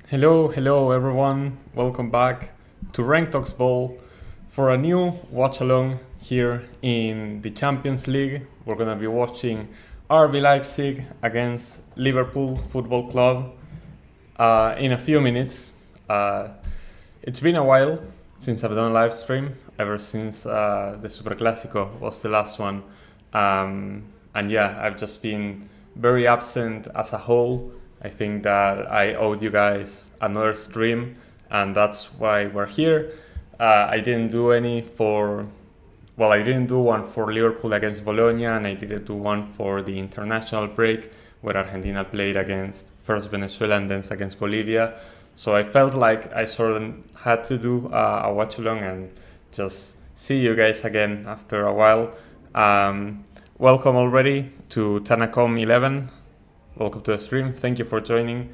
Hello everyone. Welcome back to Rank Talks Ball for a new watch-along here in the Champions League. We're gonna be watching RB Leipzig against Liverpool Football Club in a few minutes. It's been a while since I've done a live stream, ever since the Super Clásico was the last one. And yeah, I've just been very absent as a whole. I think that I owed you guys another stream, and that's why we're here. I didn't do one for Liverpool against Bologna, and I didn't do one for the international break where Argentina played against first Venezuela and then against Bolivia. So I felt like I sort of had to do a watch along and just see you guys again after a while. Welcome already to Tanacom 11. Welcome to the stream. Thank you for joining.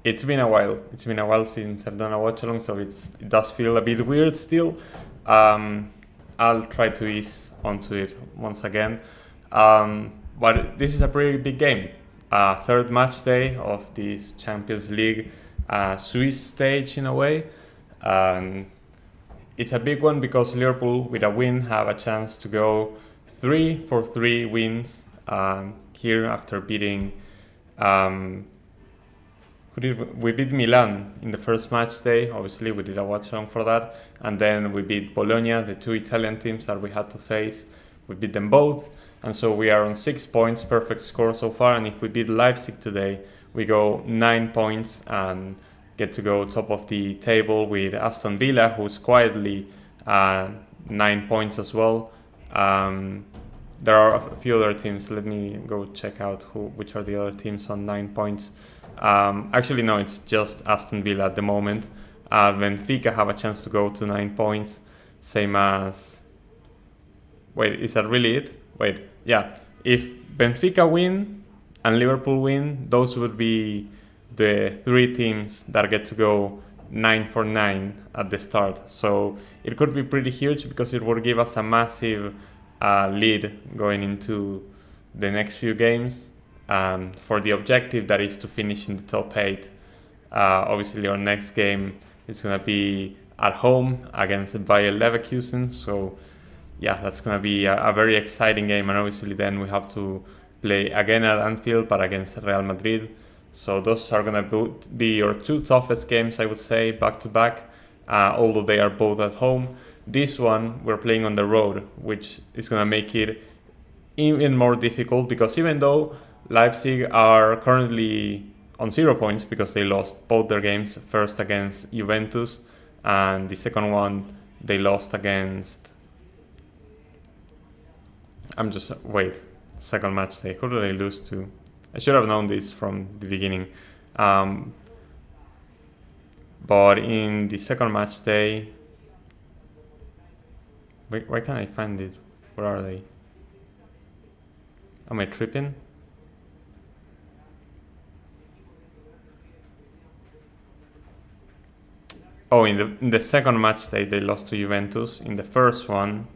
It's been a while. It's been a while since I've done a watch along, so it does feel a bit weird still. I'll try to ease onto it once again. But this is a pretty big game. Third match day of this Champions League Swiss stage in a way. It's a big one because Liverpool, with a win, have a chance to go 3 wins. Here after beating, we beat Milan in the first match day. Obviously, we did a watch along for that, and then we beat Bologna, the two Italian teams that we had to face. We beat them both, and so we are on 6 points, perfect score so far. And if we beat Leipzig today, we go 9 points and get to go top of the table with Aston Villa, who's quietly 9 points as well. There are a few other teams. Let me go check out which are the other teams on 9 points. Actually, no, it's just Aston Villa at the moment. Benfica have a chance to go to 9 points. Same as... Wait, is that really it? Wait, yeah. If Benfica win and Liverpool win, those would be the 3 teams that get to go 9 for 9 at the start. So it could be pretty huge because it would give us a massive... lead going into the next few games for the objective that is to finish in the top 8. Obviously our next game is going to be at home against Bayer Leverkusen, so yeah, that's going to be a very exciting game, and obviously then we have to play again at Anfield but against Real Madrid. So those are going to be your 2 toughest games, I would say, back to back, although they are both at home. This one we're playing on the road, which is going to make it even more difficult because even though Leipzig are currently on 0 points because they lost both their games, first against Juventus and the second one they lost against... second match day. Who do they lose to? I should have known this from the beginning. But in the second match day... Why can't I find it? Where are they? Am I tripping? Oh, in the second match day they lost to Juventus. In the first one,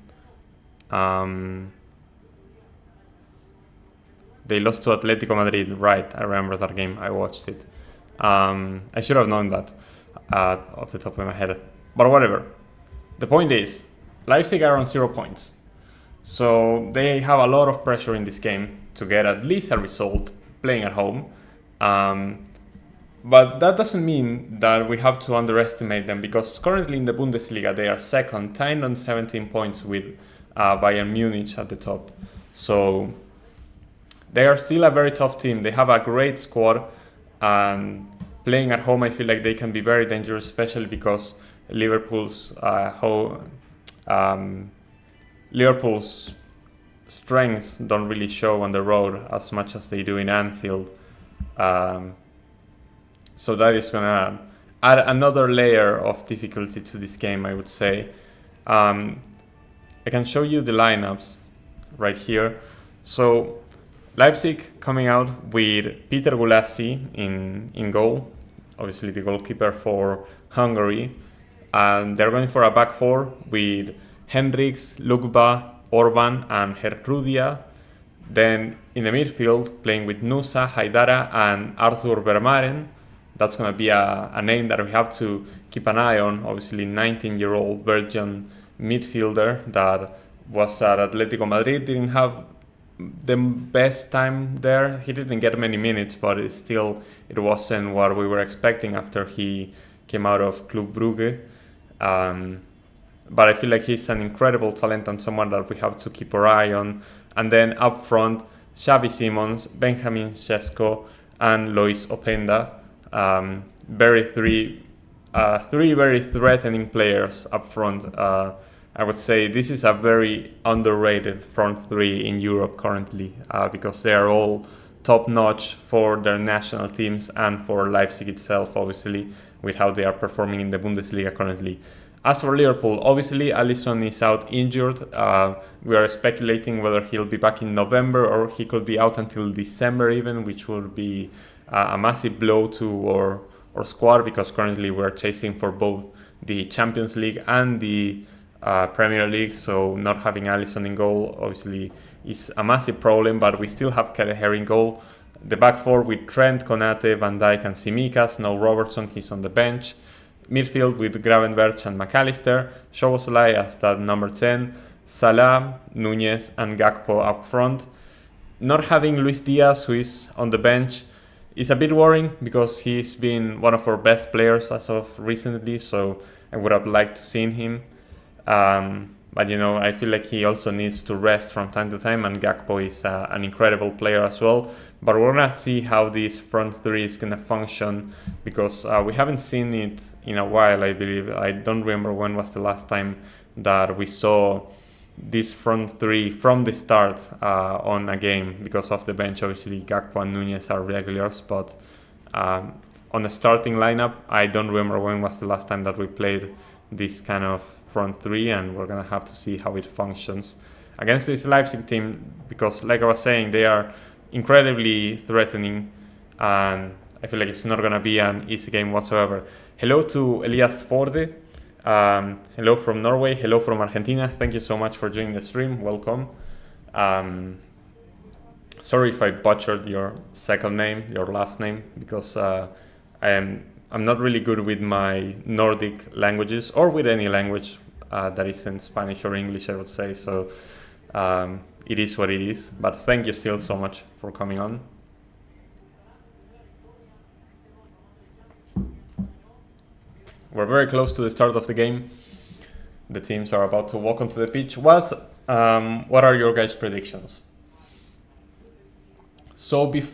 they lost to Atletico Madrid. Right, I remember that game. I watched it. I should have known that off the top of my head. But whatever. The point is, Leipzig are on 0 points, so they have a lot of pressure in this game to get at least a result playing at home. But that doesn't mean that we have to underestimate them, because currently in the Bundesliga they are second, tied on 17 points with Bayern Munich at the top. So they are still a very tough team. They have a great squad, and playing at home I feel like they can be very dangerous, especially because Liverpool's strengths don't really show on the road as much as they do in Anfield. So that is going to add another layer of difficulty to this game, I would say. I can show you the lineups right here. So Leipzig coming out with Peter Gulassi in goal, obviously the goalkeeper for Hungary. And they're going for a back 4 with Henriks, Lugba, Orban and Herrudia. Then in the midfield, playing with Nusa, Haidara and Arthur Vermaelen. that's going to be a name that we have to keep an eye on. Obviously, 19-year-old Belgian midfielder that was at Atletico Madrid, didn't have the best time there. He didn't get many minutes, but it wasn't what we were expecting after he came out of Club Brugge. But I feel like he's an incredible talent and someone that we have to keep our eye on. And then up front, Xavi Simons, Benjamin Sesko, and Lois Openda. Three very threatening players up front. I would say this is a very underrated front three in Europe currently, because they are all top-notch for their national teams and for Leipzig itself, obviously, with how they are performing in the Bundesliga currently. As for Liverpool, obviously Alisson is out injured. We are speculating whether he'll be back in November or he could be out until December even, which would be a massive blow to our squad, because currently we're chasing for both the Champions League and the Premier League, so not having Alisson in goal obviously is a massive problem, but we still have Kelleher in goal. The back four with Trent, Konate, Van Dijk and Tsimikas. No Robertson, he's on the bench. Midfield with Gravenberch and McAllister. Szoboszlai as that number 10. Salah, Nunez and Gakpo up front. Not having Luis Diaz, who is on the bench, is a bit worrying because he's been one of our best players as of recently, so I would have liked to see him. But I feel like he also needs to rest from time to time, and Gakpo is an incredible player as well. But we're gonna see how this front three is gonna function, because we haven't seen it in a while. I believe I don't remember when was the last time that we saw this front three from the start on a game. Because of the bench, obviously Gakpo and Nunez are regulars, but on the starting lineup, I don't remember when was the last time that we played this kind of front three, and we're gonna have to see how it functions against this Leipzig team, because like I was saying, they are incredibly threatening, and I feel like it's not gonna be an easy game whatsoever. Hello to Elias Forde, hello from Norway, hello from Argentina, thank you so much for joining the stream, welcome. Sorry if I butchered your second name, your last name, because I'm not really good with my Nordic languages, or with any language that isn't Spanish or English, I would say. So it is what it is. But thank you still so much for coming on. We're very close to the start of the game. The teams are about to walk onto the pitch. What are your guys' predictions? So once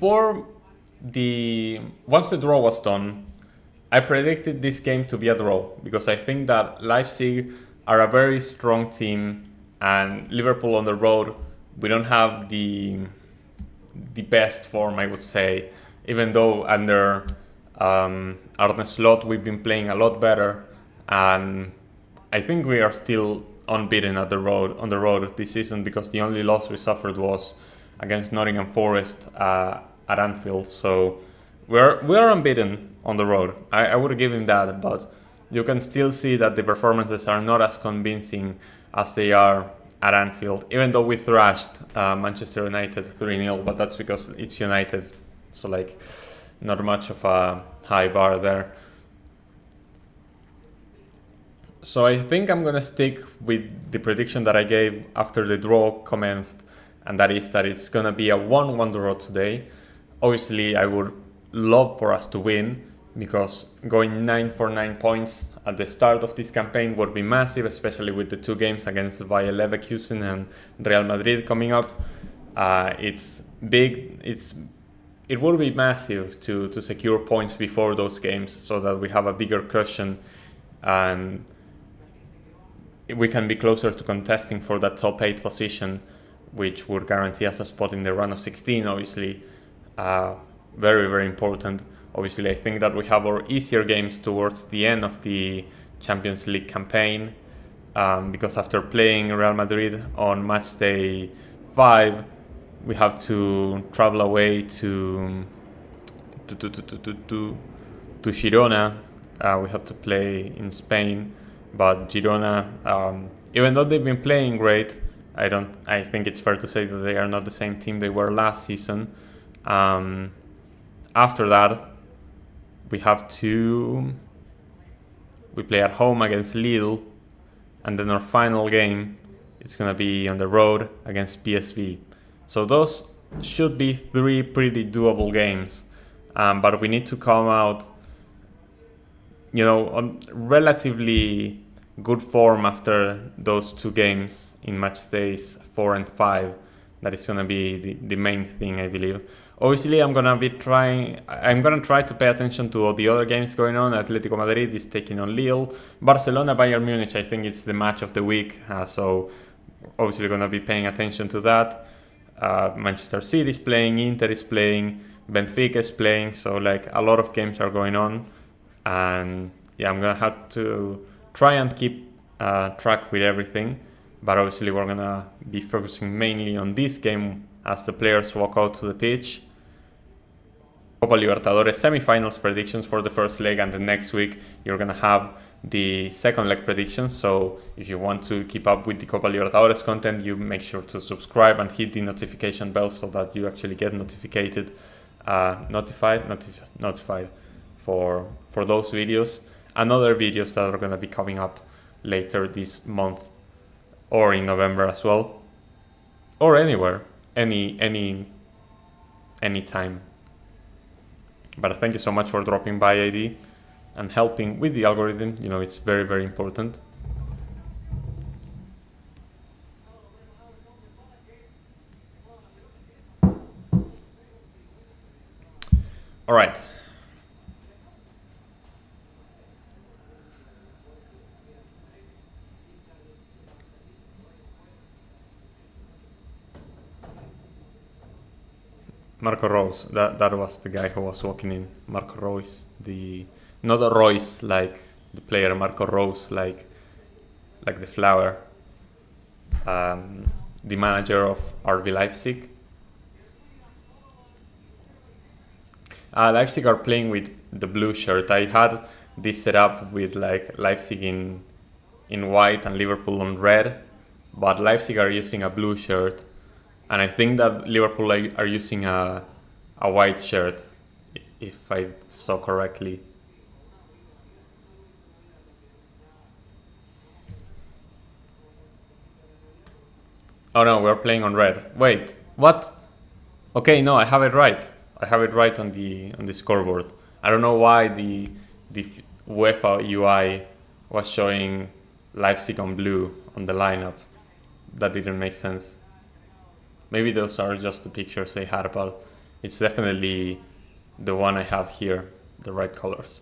the draw was done, I predicted this game to be a draw, because I think that Leipzig are a very strong team, and Liverpool on the road, we don't have the best form, I would say, even though under Arne Slot we've been playing a lot better, and I think we are still unbeaten on the road this season, because the only loss we suffered was against Nottingham Forest at Anfield. So we're unbeaten on the road. I would give him that, but you can still see that the performances are not as convincing as they are at Anfield, even though we thrashed Manchester United 3-0, but that's because it's United, so not much of a high bar there. So I think I'm gonna stick with the prediction that I gave after the draw commenced, and that is that it's gonna be a 1-1 draw today. Obviously, I would love for us to win, because going 9 for 9 points at the start of this campaign would be massive, especially with the two games against Bayer Leverkusen and Real Madrid coming up. It's big. It will be massive to secure points before those games, so that we have a bigger cushion and we can be closer to contesting for that top 8 position, which would guarantee us a spot in the round of 16, obviously. Very, very important. Obviously, I think that we have our easier games towards the end of the Champions League campaign, because after playing Real Madrid on match day 5, we have to travel away to Girona. We have to play in Spain, but Girona, even though they've been playing great, I think it's fair to say that they are not the same team they were last season. After that, we play at home against Lille, and then our final game is gonna be on the road against PSV. So those should be 3 pretty doable games, but we need to come out, on relatively good form after those 2 games in match days 4 and 5. That is gonna be the main thing, I believe. Obviously, I'm gonna try to pay attention to all the other games going on. Atletico Madrid is taking on Lille. Barcelona, Bayern Munich, I think it's the match of the week. So obviously gonna be paying attention to that. Manchester City is playing, Inter is playing, Benfica is playing. So like a lot of games are going on. And yeah, I'm gonna have to try and keep track with everything. But obviously we're gonna be focusing mainly on this game as the players walk out to the pitch. Copa Libertadores semi-finals predictions for the first leg, and the next week you're gonna have the second leg predictions. So if you want to keep up with the Copa Libertadores content, you make sure to subscribe and hit the notification bell so that you actually get notified for those videos and other videos that are gonna be coming up later this month or in November as well, or anywhere, any time. But thank you so much for dropping by, ID, and helping with the algorithm. It's very, very important. All right. Marco Reus, that was the guy who was walking in. Marco Reus, not a Royce like the player, Marco Reus like the flower, the manager of RB Leipzig. Leipzig are playing with the blue shirt. I had this set up with like Leipzig in white and Liverpool on red, but Leipzig are using a blue shirt. And I think that Liverpool are using a white shirt, if I saw correctly. Oh no, we're playing on red. Wait, what? Okay, no, I have it right. I have it right on the scoreboard. I don't know why the UEFA UI was showing Leipzig on blue on the lineup. That didn't make sense. Maybe those are just the pictures they had, but it's definitely the one I have here, the right colors.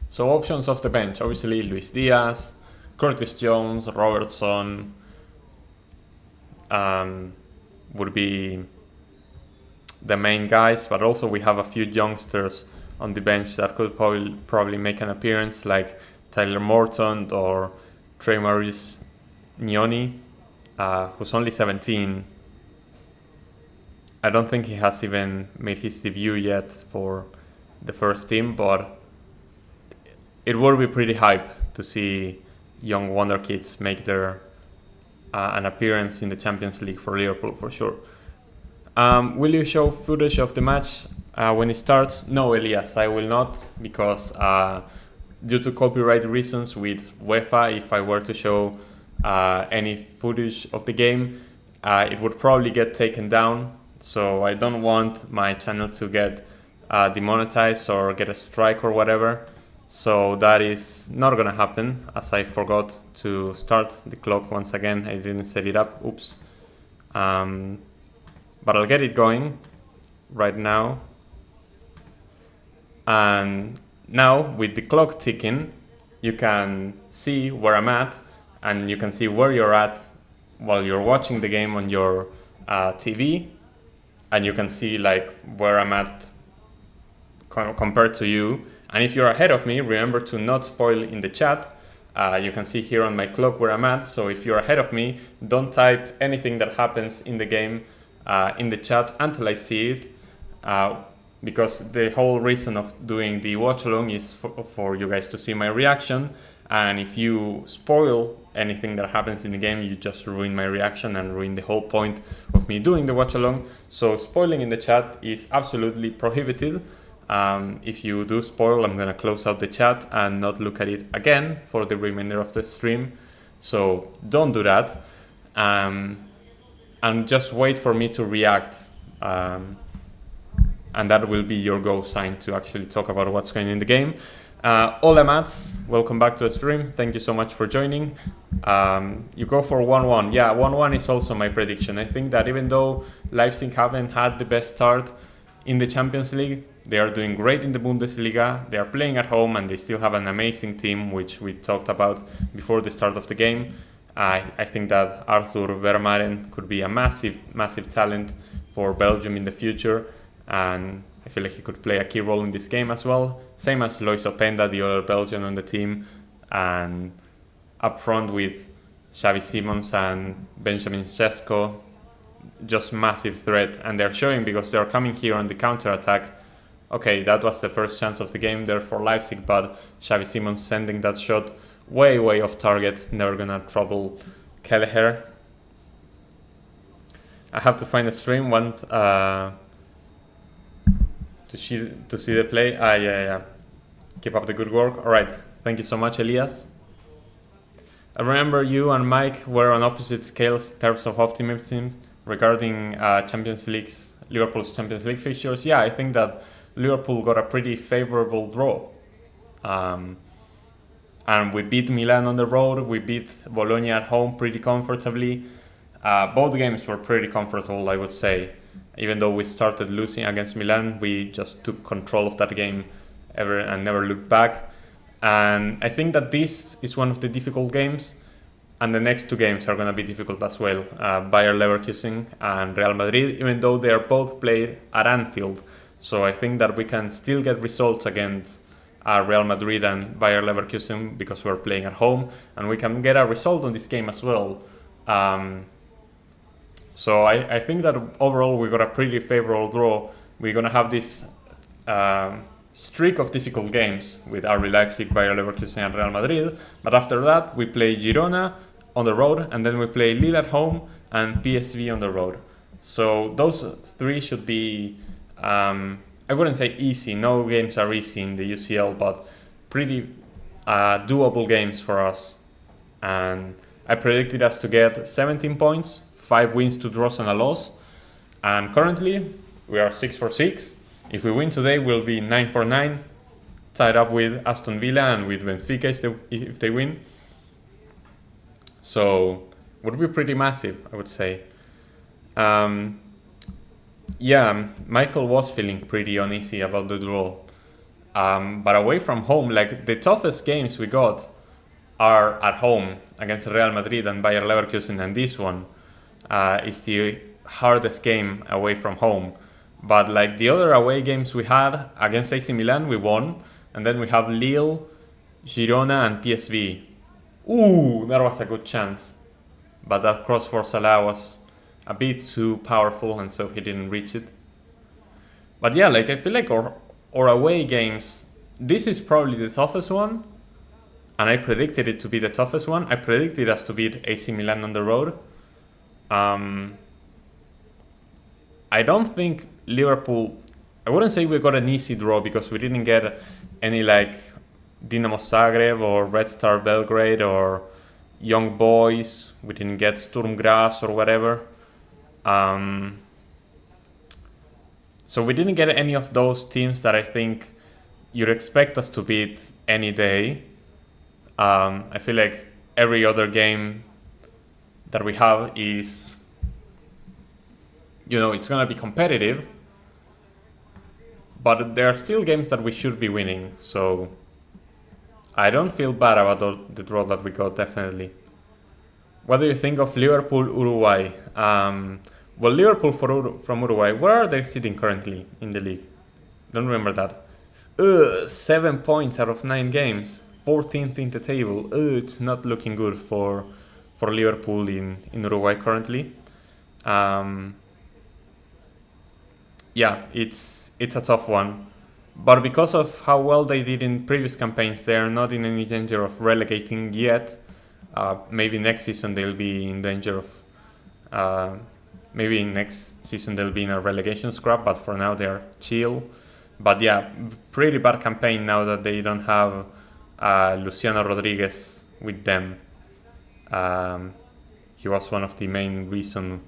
So options off the bench, obviously Luis Diaz, Curtis Jones, Robertson would be the main guys, but also we have a few youngsters on the bench that could probably make an appearance, like Tyler Morton or Trey Maurice Nioni, who's only 17. I don't think he has even made his debut yet for the first team, but it would be pretty hype to see young wonder kids make their an appearance in the Champions League for Liverpool for sure. Will you show footage of the match when it starts? No, Elias, I will not, because due to copyright reasons with UEFA, if I were to show any footage of the game, it would probably get taken down. So I don't want my channel to get demonetized or get a strike or whatever. So that is not gonna happen, as I forgot to start the clock once again. I didn't set it up, oops. But I'll get it going right now. And now with the clock ticking, you can see where I'm at, and you can see where you're at while you're watching the game on your TV. And you can see like where I'm at compared to you. And if you're ahead of me, remember to not spoil in the chat. You can see here on my clock where I'm at. So if you're ahead of me, don't type anything that happens in the game in the chat until I see it. because the whole reason of doing the watch along is for you guys to see my reaction. And if you spoil anything that happens in the game, you just ruin my reaction and ruin the whole point of me doing the watch along. So spoiling in the chat is absolutely prohibited. If you do spoil, I'm gonna close out the chat and not look at it again for the remainder of the stream. So don't do that, and just wait for me to react, and that will be your go sign to actually talk about what's going on in the game. Hola Mats, welcome back to the stream. Thank you so much for joining. You go for 1-1. Yeah, 1-1 is also my prediction. I think that even though Leipzig haven't had the best start in the Champions League, they are doing great in the Bundesliga. They are playing at home and they still have an amazing team, which we talked about before the start of the game. I think that Arthur Vermaelen could be a massive talent for Belgium in the future, and I feel like he could play a key role in this game as well. Same as Lois Openda, the other Belgian on the team, and up front with Xavi Simons and Benjamin Sesko, just massive threat. And they're showing, because they're coming here on the counter attack. Okay, that was the first chance of the game there for Leipzig, but Xavi Simons sending that shot way off target, never gonna trouble Kelleher. I have to find a stream, to see the play. Yeah. Keep up the good work. All right, thank you so much, Elias. I remember you and Mike were on opposite scales in terms of optimism regarding Liverpool's Champions League fixtures. Yeah, I think that Liverpool got a pretty favorable draw. And we beat Milan on the road, we beat Bologna at home pretty comfortably. Both games were pretty comfortable, I would say. Even though we started losing against Milan, we just took control of that game and never looked back. And I think that this is one of the difficult games, and the next two games are going to be difficult as well. Bayer Leverkusen and Real Madrid, even though they are both played at Anfield. So I think that we can still get results against Real Madrid and Bayer Leverkusen because we're playing at home, and we can get a result on this game as well. So I think that overall we got a pretty favorable draw. We're going to have this streak of difficult games with RB Leipzig, Bayer Leverkusen and Real Madrid. But after that we play Girona on the road, and then we play Lille at home and PSV on the road. So those three should be, I wouldn't say easy, no games are easy in the UCL, but pretty doable games for us. And I predicted us to get 17 points, 5 wins, 2 draws and a loss. And currently we are 6 for 6. If we win today, we'll be 9 for 9, tied up with Aston Villa and with Benfica if they win. So would be pretty massive, I would say. Yeah, Michael was feeling pretty uneasy about the draw. But away from home, like the toughest games we got are at home against Real Madrid and Bayer Leverkusen, and this one is the hardest game away from home. But like the other away games we had against AC Milan, we won, and then we have Lille, Girona and PSV. Ooh, that was a good chance. But that cross for Salah was a bit too powerful, and so he didn't reach it. But yeah, like I feel like our away games, this is probably the toughest one, and I predicted it to be the toughest one. I predicted us to beat AC Milan on the road. I don't think Liverpool, I wouldn't say we got an easy draw, because we didn't get any like Dinamo Zagreb or Red Star Belgrade or Young Boys. We didn't get Sturm Graz or whatever. So we didn't get any of those teams that I think you'd expect us to beat any day. I feel like every other game that we have is, you know, it's going to be competitive, but there are still games that we should be winning. So I don't feel bad about the draw that we got, definitely. What do you think of Liverpool, Uruguay? Well, Liverpool from Uruguay, where are they sitting currently in the league? Don't remember that. 7 points out of 9 games, 14th in the table. It's not looking good for Liverpool in Uruguay currently. yeah, it's a tough one. But because of how well they did in previous campaigns, they are not in any danger of relegating yet. Maybe next season they'll be in danger of. Maybe next season they'll be in a relegation scrap, but for now they're chill. But yeah, pretty bad campaign now that they don't have Luciano Rodriguez with them. He was one of the main reasons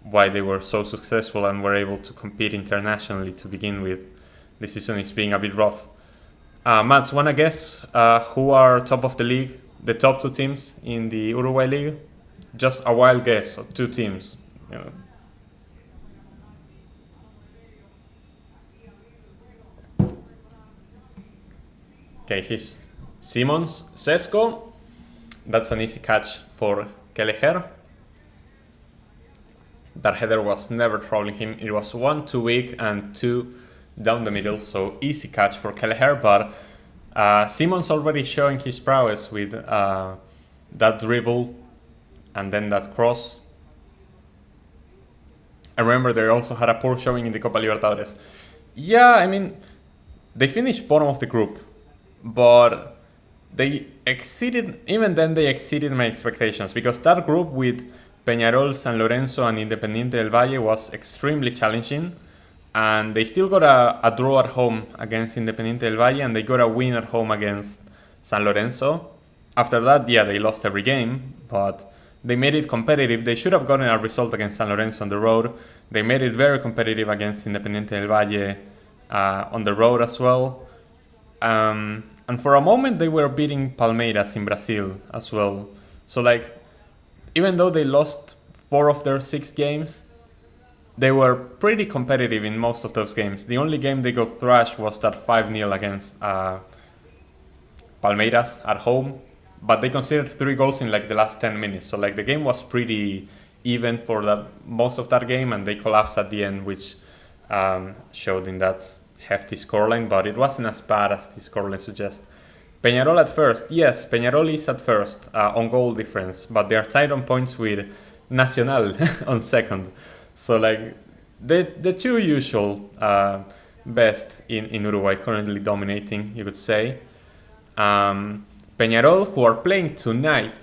why they were so successful and were able to compete internationally to begin with. The season is being a bit rough. Mats, wanna guess who are top of the league? The top two teams in the Uruguay league? Just a wild guess of two teams. You know. Okay, he's Simons Sesco. That's an easy catch for Kelleher. That header was never troubling him. It was 1 too weak and 2 down the middle, so easy catch for Kelleher. But Simons already showing his prowess with that dribble and then that cross. I remember they also had a poor showing in the Copa Libertadores. Yeah, I mean, they finished bottom of the group, but they exceeded, even then they exceeded my expectations, because that group with Peñarol, San Lorenzo and Independiente del Valle was extremely challenging, and they still got a draw at home against Independiente del Valle, and they got a win at home against San Lorenzo. After that, yeah, they lost every game, but they made it competitive. They should have gotten a result against San Lorenzo on the road. They made it very competitive against Independiente del Valle on the road as well. And for a moment, they were beating Palmeiras in Brazil as well. So, like, even though they lost 4 of their 6 games, they were pretty competitive in most of those games. The only game they got thrashed was that 5-0 against Palmeiras at home. But they conceded 3 goals in like the last 10 minutes. So like the game was pretty even for most of that game, and they collapsed at the end, which showed in that hefty scoreline. But it wasn't as bad as the scoreline suggests. Peñarol at first, yes, Peñarol is at first on goal difference, but they are tied on points with Nacional on second. So like the two usual best in Uruguay currently dominating, you could say. Peñarol, who are playing tonight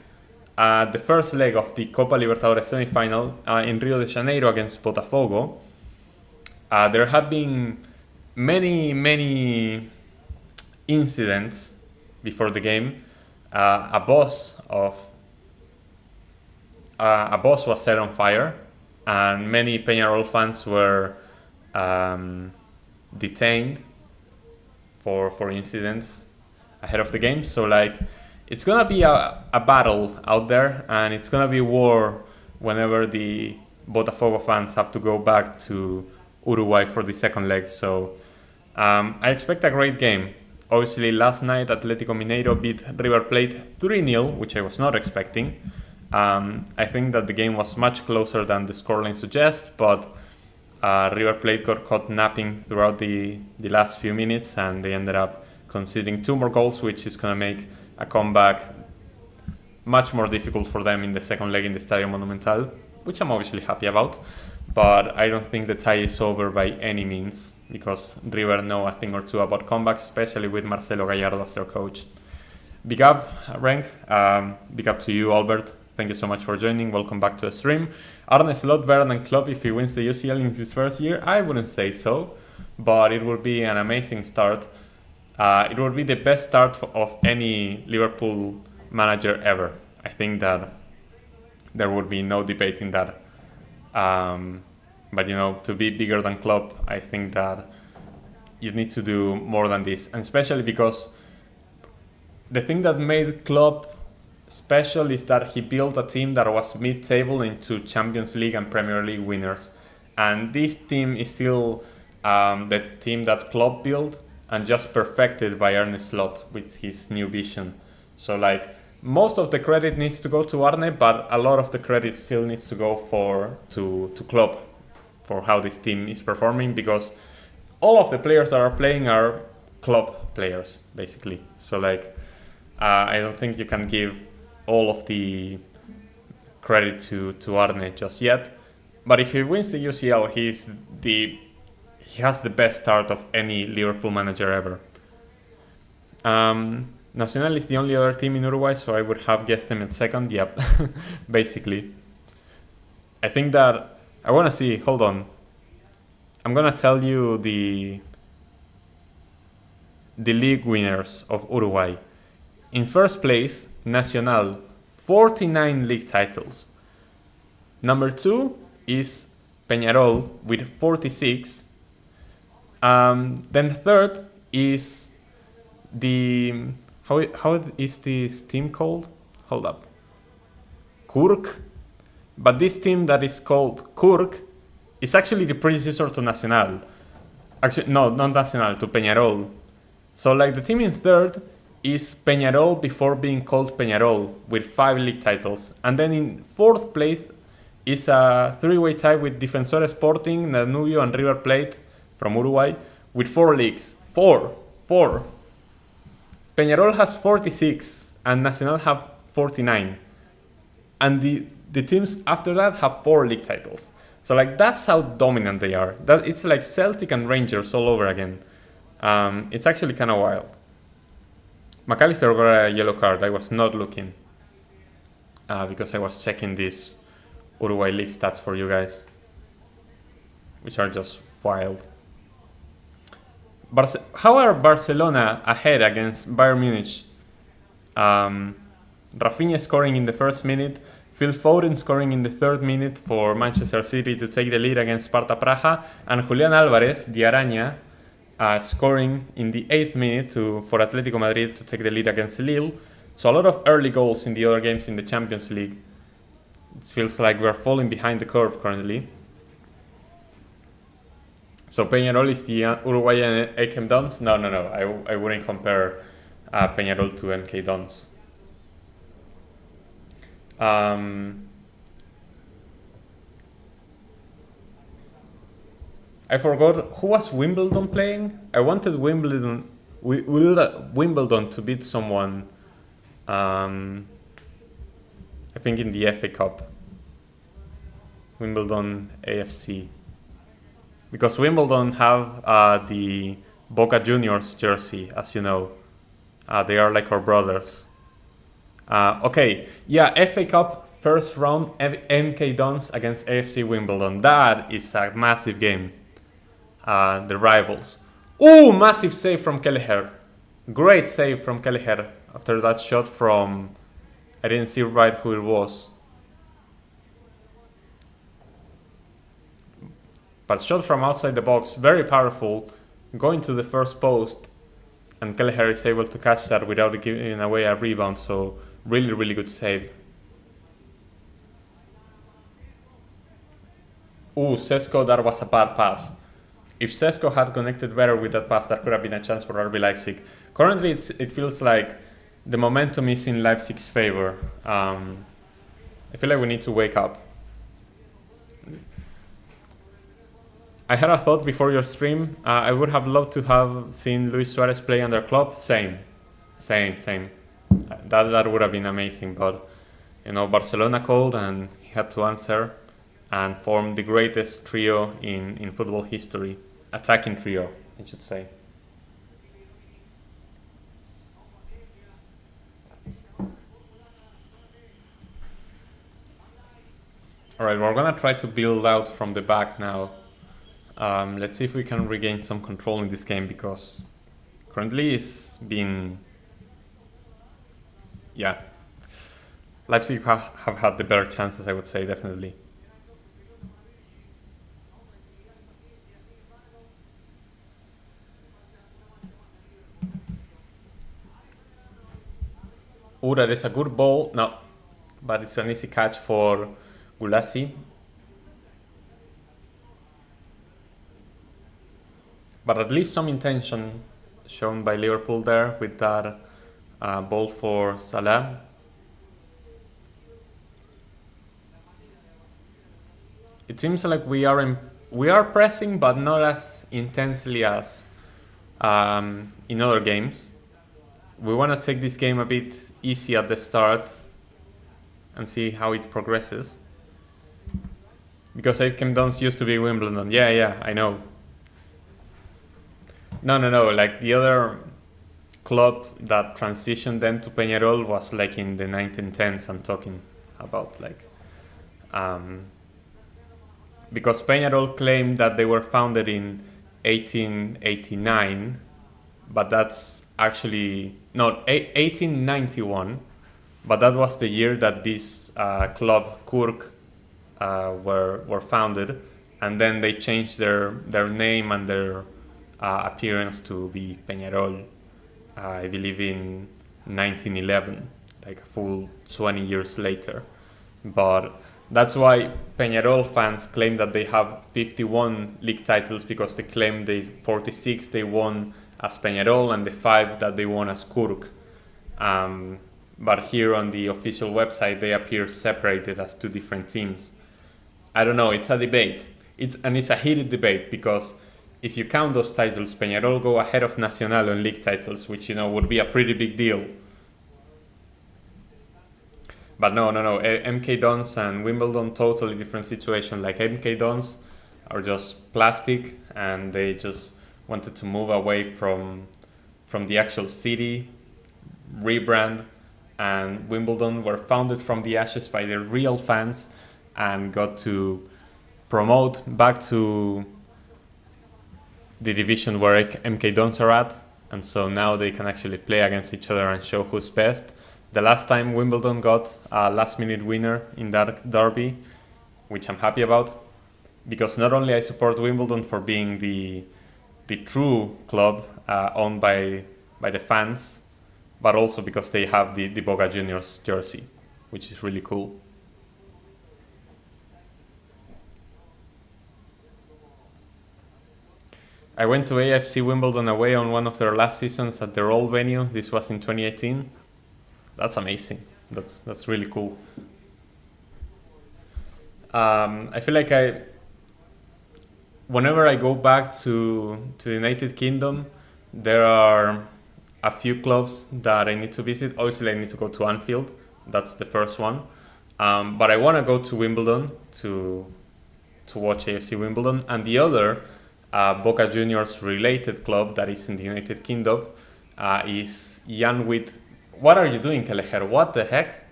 the first leg of the Copa Libertadores semifinal in Rio de Janeiro against Botafogo. There have been many incidents before the game. A boss was set on fire, and many Peñarol fans were detained for incidents ahead of the game. So like it's gonna be a battle out there, and it's gonna be war whenever the Botafogo fans have to go back to Uruguay for the second leg. So I expect a great game. Obviously last night Atlético Mineiro beat River Plate 3-0, which I was not expecting. I think that the game was much closer than the scoreline suggests, but River Plate got caught napping throughout the last few minutes, and they ended up conceding 2 more goals, which is going to make a comeback much more difficult for them in the second leg in the Estadio Monumental, which I'm obviously happy about. But I don't think the tie is over by any means, because River know a thing or two about comebacks, especially with Marcelo Gallardo as their coach. Big up, Rank. Big up to you, Albert. Thank you so much for joining. Welcome back to the stream. Arne is a lot better than Klopp if he wins the UCL in his first year. I wouldn't say so, but it would be an amazing start. It would be the best start of any Liverpool manager ever. I think that there would be no debate in that. But you know, to be bigger than Klopp, I think that you need to do more than this, and especially because the thing that made Klopp special is that he built a team that was mid-table into Champions League and Premier League winners, and this team is still the team that Klopp built and just perfected by Arne Slot with his new vision. So like most of the credit needs to go to Arne, but a lot of the credit still needs to go to Klopp for how this team is performing, because all of the players that are playing are Klopp players basically. So like I don't think you can give all of the credit to Arne just yet. But if he wins the UCL, he's the he has the best start of any Liverpool manager ever. Nacional is the only other team in Uruguay, so I would have guessed them in second. Yep, basically. I think that I want to see. Hold on. I'm gonna tell you the league winners of Uruguay. In first place, Nacional, 49 league titles. Number 2 is Peñarol with 46. Then third is the how is this team called? Hold up. Kurk. But this team that is called Kurk is actually the predecessor to Nacional. Actually, no, not Nacional, to Peñarol. So like the team in third is Peñarol before being called Peñarol with 5 league titles. And then in fourth place is a 3-way tie with Defensor Sporting, Danubio and River Plate from Uruguay with 4 leagues. 4. Peñarol has 46 and Nacional have 49. And the teams after that have 4 league titles. So like that's how dominant they are. That it's like Celtic and Rangers all over again. It's actually kind of wild. McAllister got a yellow card. I was not looking because I was checking these Uruguay league stats for you guys, which are just wild. How are Barcelona ahead against Bayern Munich? Rafinha scoring in the first minute, Phil Foden scoring in the 3rd minute for Manchester City to take the lead against Sparta Praha, and Julián Álvarez, the Araña, scoring in the 8th minute for Atletico Madrid to take the lead against Lille. So a lot of early goals in the other games in the Champions League. It feels like we're falling behind the curve currently. So Peñarol is the Uruguayan AKM Dons? No. I wouldn't compare Peñarol to MK Dons. I forgot who was Wimbledon playing. I wanted Wimbledon to beat someone. I think in the FA Cup. Wimbledon AFC. Because Wimbledon have the Boca Juniors jersey, as you know. They are like our brothers. Okay, yeah, FA Cup first round, MK Dons against AFC Wimbledon. That is a massive game. The rivals. Ooh, massive save from Kelleher. Great save from Kelleher after that shot from... I didn't see right who it was. But shot from outside the box, very powerful, going to the first post, and Kelleher is able to catch that without giving away a rebound, so really, really good save. Ooh, Sesko, that was a bad pass. If Sesko had connected better with that pass, that could have been a chance for RB Leipzig. Currently, it feels like the momentum is in Leipzig's favor. I feel like we need to wake up. I had a thought before your stream. I would have loved to have seen Luis Suarez play under Klopp. Same. That would have been amazing. But you know, Barcelona called and he had to answer and form the greatest trio in football history. Attacking trio, I should say. Alright, we're gonna try to build out from the back now. Let's see if we can regain some control in this game, because currently it's been... Yeah. Leipzig have had the better chances, I would say, definitely. Oh, that is a good ball. No, but it's an easy catch for Gulassi. But at least some intention shown by Liverpool there with that ball for Salah. It seems like we are pressing, but not as intensely as in other games. We want to take this game a bit easy at the start and see how it progresses. Because AFC Dons used to be Wimbledon. Yeah, I know. No. Like the other club that transitioned then to Peñarol was like in the 1910s. I'm talking about like um, because Peñarol claimed that they were founded in 1889, but that's actually no 1891. But that was the year that this club Kurk were founded, and then they changed their name and their appearance to be Peñarol. I believe in 1911, like a full 20 years later. But that's why Peñarol fans claim that they have 51 league titles, because they claim the 46 they won as Peñarol and the 5 that they won as Kurk. But here on the official website they appear separated as two different teams. I don't know, it's a debate. It's a heated debate, because if you count those titles, Peñarol go ahead of Nacional on league titles, which would be a pretty big deal. But no. MK Dons and Wimbledon, totally different situation. Like MK Dons are just plastic, and they just wanted to move away from the actual city, rebrand. And Wimbledon were founded from the ashes by the real fans and got to promote back to the division where MK Dons are at. And so now they can actually play against each other and show who's best. The last time Wimbledon got a last-minute winner in that derby, which I'm happy about, because not only I support Wimbledon for being the true club owned by the fans, but also because they have the Boca Juniors jersey, which is really cool. I went to AFC Wimbledon away on one of their last seasons at their old venue. This was in 2018. That's amazing. That's really cool. I feel like whenever I go back to the United Kingdom, there are a few clubs that I need to visit. Obviously, I need to go to Anfield. That's the first one. But I want to go to Wimbledon to watch AFC Wimbledon. And the other Boca Juniors related club that is in the United Kingdom is Janwit. What are you doing, Kelleher? What the heck?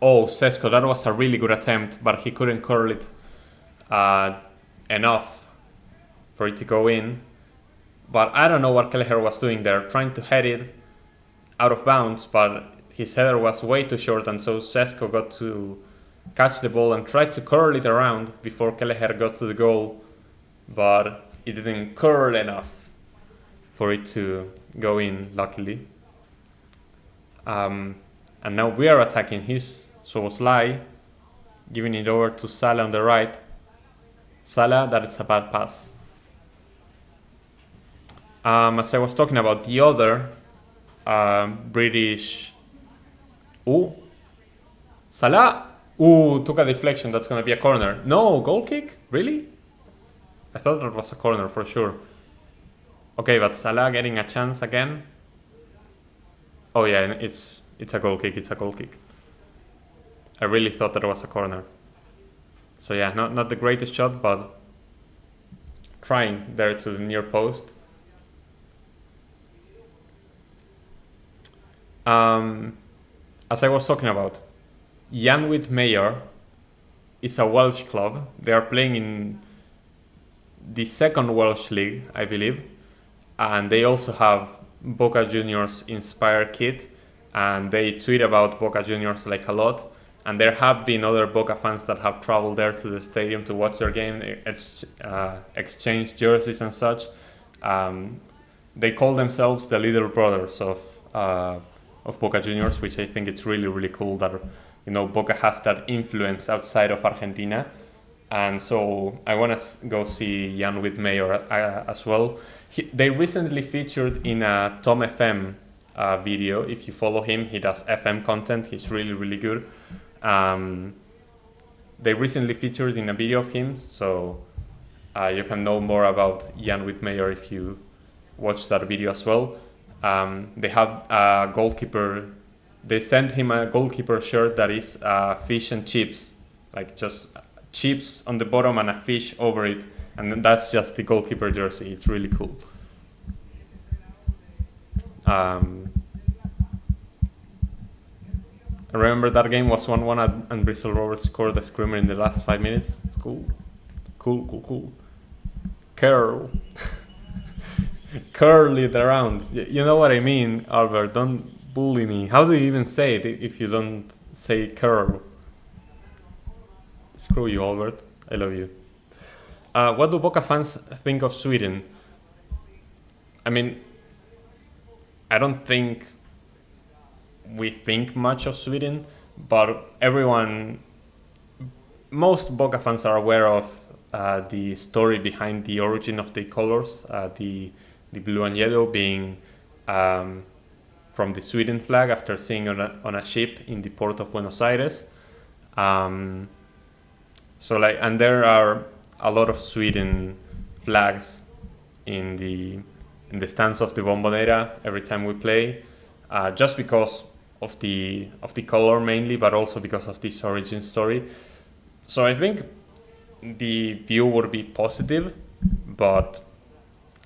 Oh, Sesko, that was a really good attempt, but he couldn't curl it enough for it to go in. But I don't know what Kelleher was doing there, trying to head it out of bounds, but his header was way too short, and so Sesko got to catch the ball and tried to curl it around before Kelleher got to the goal, but it didn't curl enough for it to go in, luckily. And now we are attacking his Szoboszlai, giving it over to Salah on the right. Salah, that is a bad pass. As I was talking about, the other British... Ooh! Salah! Ooh, took a deflection, that's gonna be a corner. No, goal kick? Really? I thought that was a corner for sure. Okay, but Salah getting a chance again. Oh yeah, it's a goal kick, it's a goal kick. I really thought that was a corner. So yeah, not the greatest shot, but trying there to the near post. As I was talking about, Janwit Mayor is a Welsh club. They are playing in the second Welsh league, I believe, and they also have Boca Juniors inspired kit, and they tweet about Boca Juniors like a lot. And there have been other Boca fans that have traveled there to the stadium to watch their game, exchange jerseys and such. They call themselves the little brothers of Boca Juniors, which I think it's really, really cool that Boca has that influence outside of Argentina. And so I want to go see Janwit Mayor as well. They recently featured in a Tom FM video. If you follow him, he does FM content. He's really, really good. They recently featured in a video of him, so you can know more about Janwit Mayor if you watch that video as well. They have a goalkeeper. They sent him a goalkeeper shirt that is fish and chips, like just chips on the bottom and a fish over it, and that's just the goalkeeper jersey. It's really cool. I remember that game was 1-1 and Bristol Rovers scored a screamer in the last 5 minutes. It's cool. Cool. Curl. Curl it around. You know what I mean, Albert. Don't bully me. How do you even say it if you don't say curl? Screw you, Albert. I love you. What do Boca fans think of Sweden? I mean, I don't think we think much of Sweden, but most Boca fans are aware of the story behind the origin of the colors, the blue and yellow being from the Sweden flag after seeing on a ship in the port of Buenos Aires. And there are a lot of Sweden flags in the stands of the Bombonera every time we play, just because of the color mainly, but also because of this origin story. So I think the view would be positive, but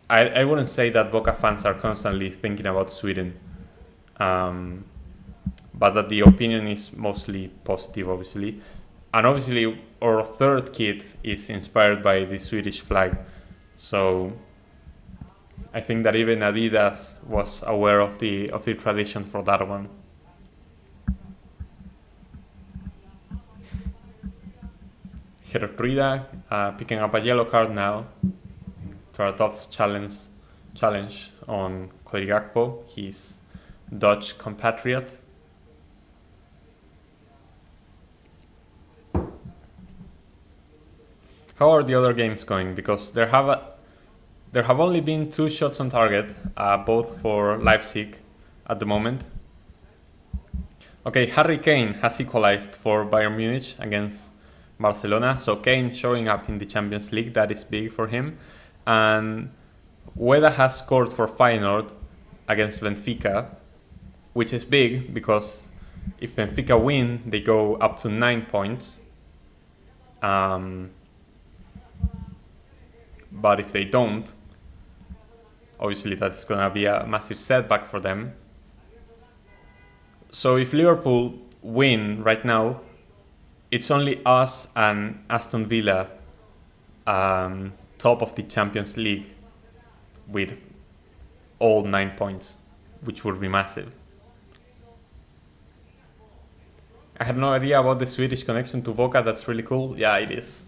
I wouldn't say that Boca fans are constantly thinking about Sweden, but that the opinion is mostly positive, obviously. And obviously our third kit is inspired by the Swedish flag, so I think that even Adidas was aware of the tradition for that one. Gertruida picking up a yellow card now to a tough challenge on Cody Gakpo, his Dutch compatriot. How are the other games going? Because there have only been 2 shots on target, both for Leipzig at the moment. Okay, Harry Kane has equalized for Bayern Munich against Barcelona, so Kane showing up in the Champions League, that is big for him. And Ueda has scored for Feyenoord against Benfica, which is big because if Benfica win, they go up to 9 points. But if they don't, obviously that's going to be a massive setback for them. So if Liverpool win right now, it's only us and Aston Villa top of the Champions League with all 9 points, which would be massive. I had no idea about the Swedish connection to Boca. That's really cool. Yeah, it is.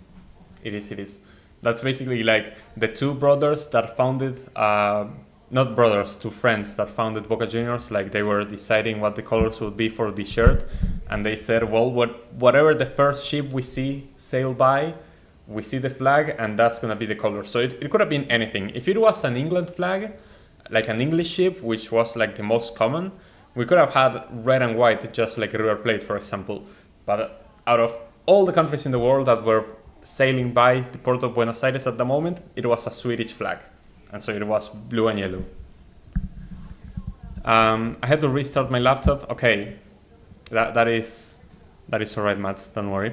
It is. That's basically like the 2 brothers that founded, not brothers, 2 friends that founded Boca Juniors. Like they were deciding what the colors would be for the shirt, and they said, well, whatever the first ship we see sail by, we see the flag, and that's gonna be the color. So it could have been anything. If it was an England flag, like an English ship, which was like the most common, we could have had red and white, just like River Plate, for example. But out of all the countries in the world that were sailing by the port of Buenos Aires at the moment, it was a Swedish flag, and so it was blue and yellow. I had to restart my laptop. Okay, that is alright, Mats, don't worry.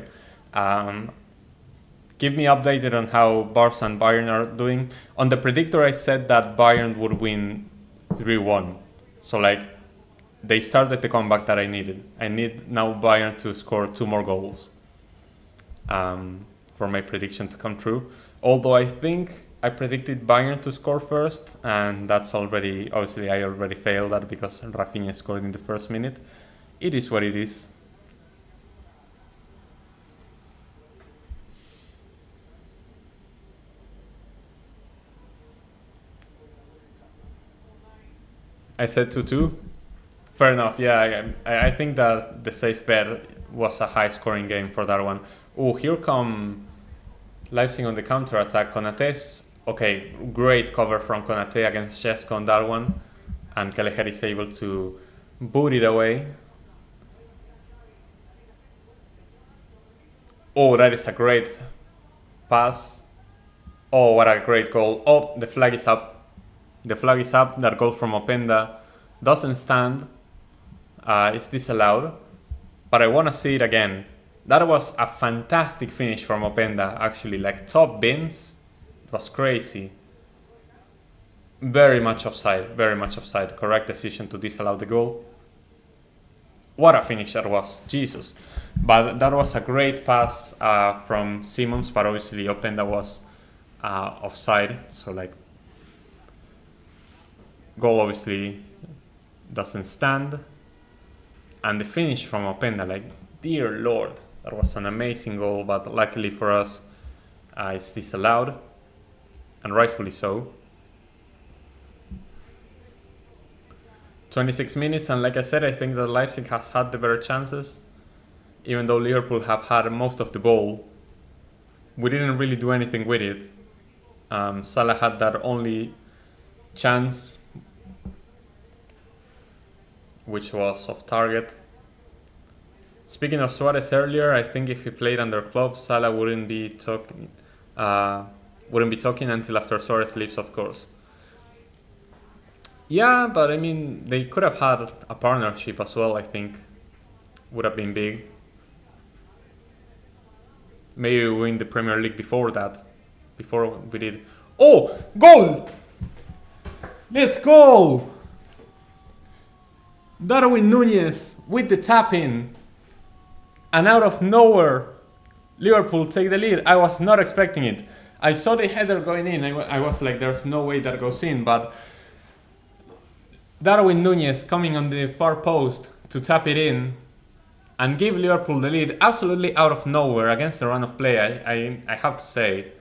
Keep me updated on how Barca and Bayern are doing. On the predictor, I said that Bayern would win 3-1. So like, they started the comeback that I needed. I need now Bayern to score 2 more goals for my prediction to come true. Although I think I predicted Bayern to score first, and that's already, obviously I already failed that because Rafinha scored in the first minute. It is what it is. I said 2-2. Fair enough, yeah, I think that the safe bet was a high-scoring game for that one. Oh, here come Leipzig on the counter-attack. Konaté's, okay, great cover from Konaté against Šeško on that one. And Kelleher is able to boot it away. Oh, that is a great pass. Oh, what a great goal. Oh, the flag is up. The flag is up. That goal from Openda doesn't stand. It's disallowed. But I want to see it again. That was a fantastic finish from Openda, actually. Like, top bins. It was crazy. Very much offside, very much offside. Correct decision to disallow the goal. What a finish that was, Jesus. But that was a great pass from Simons, but obviously Openda was offside. So, like, goal obviously doesn't stand. And the finish from Openda, like, dear Lord, that was an amazing goal, but luckily for us, it's disallowed, and rightfully so. 26 minutes, and like I said, I think that Leipzig has had the better chances, even though Liverpool have had most of the ball. We didn't really do anything with it. Salah had that only chance, which was off target. Speaking of Suarez earlier, I think if he played under Klopp, Salah wouldn't be talking until after Suarez leaves, of course. Yeah, but I mean, they could have had a partnership as well, I think. Would have been big. Maybe we win the Premier League before that. Before we did. Oh! Goal! Let's go! Darwin Nunez with the tap-in. And out of nowhere, Liverpool take the lead. I was not expecting it. I saw the header going in. I was like, there's no way that goes in. But Darwin Nunez coming on the far post to tap it in and give Liverpool the lead absolutely out of nowhere against the run of play, I have to say.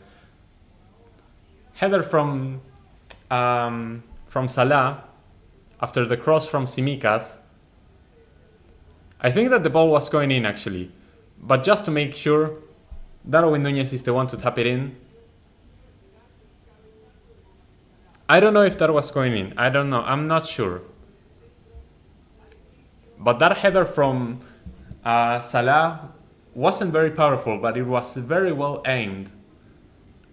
Header from Salah after the cross from Tsimikas. I think that the ball was going in actually, but just to make sure, Darwin Nunez is the one to tap it in. I don't know if that was going in. I don't know. I'm not sure. But that header from Salah wasn't very powerful, but it was very well aimed.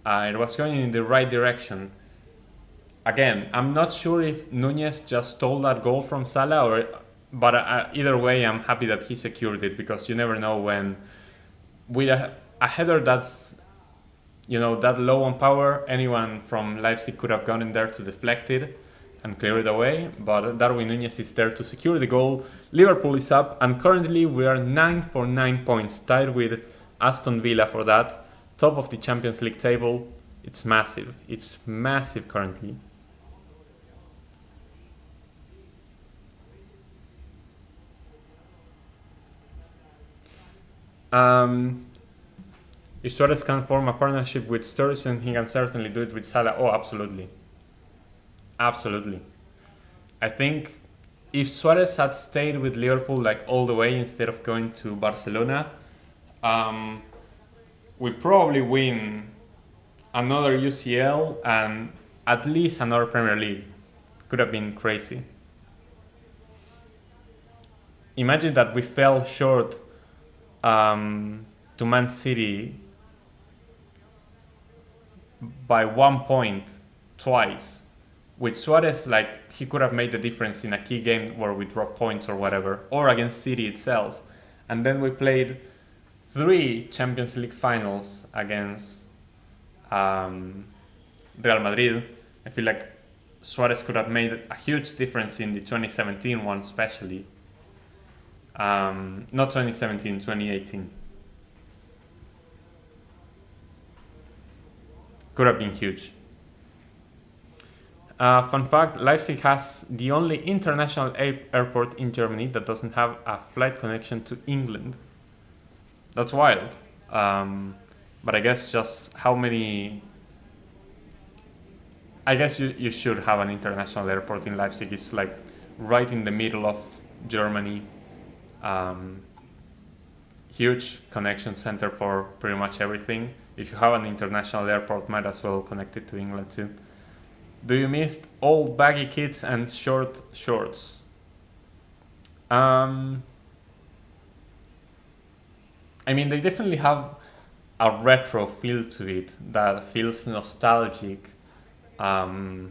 It was going in the right direction. Again, I'm not sure if Nunez just stole that goal from Salah, but either way, I'm happy that he secured it, because you never know when, with a header that's, that low on power, anyone from Leipzig could have gone in there to deflect it and clear it away. But Darwin Nunez is there to secure the goal. Liverpool is up, and currently we are 9 for 9 points, tied with Aston Villa for that. Top of the Champions League table. It's massive. It's massive currently. If Suarez can form a partnership with Sturridge, he can certainly do it with Salah. Oh, absolutely. Absolutely. I think if Suarez had stayed with Liverpool like all the way instead of going to Barcelona, we probably win another UCL and at least another Premier League. Could have been crazy. Imagine that we fell short to Man City by 1 point twice. With Suarez, like, he could have made the difference in a key game where we drop points or whatever, or against City itself. And then we played 3 Champions League finals against Real Madrid. I feel like Suarez could have made a huge difference in the 2017 one, especially. Not 2017, 2018. Could have been huge. Fun fact, Leipzig has the only international airport in Germany that doesn't have a flight connection to England. That's wild. But I guess just how many... I guess you should have an international airport in Leipzig. It's like right in the middle of Germany. Huge connection center for pretty much everything. If you have an international airport, might as well connect it to England too. Do you miss old baggy kits and short shorts? I mean, they definitely have a retro feel to it that feels nostalgic to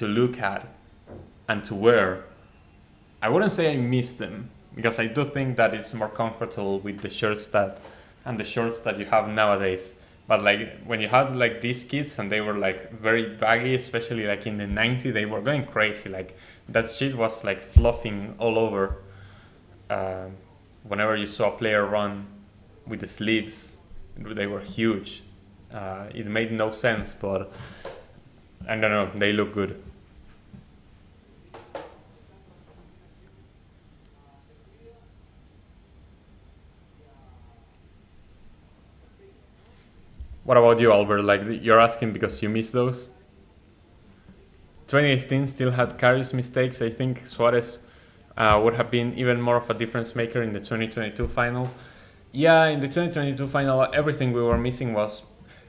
look at and to wear. I wouldn't say I miss them, because I do think that it's more comfortable with the shirts that you have nowadays. But like when you had like these kids and they were like very baggy, especially like in the '90s, they were going crazy. Like that shit was like fluffing all over. Um, Whenever you saw a player run with the sleeves, they were huge. It made no sense, but I don't know, they look good. What about you, Albert? Like you're asking because you miss those? 2018 still had Karius mistakes. I think Suarez would have been even more of a difference maker in the 2022 final. Yeah, in the 2022 final, everything we were missing was.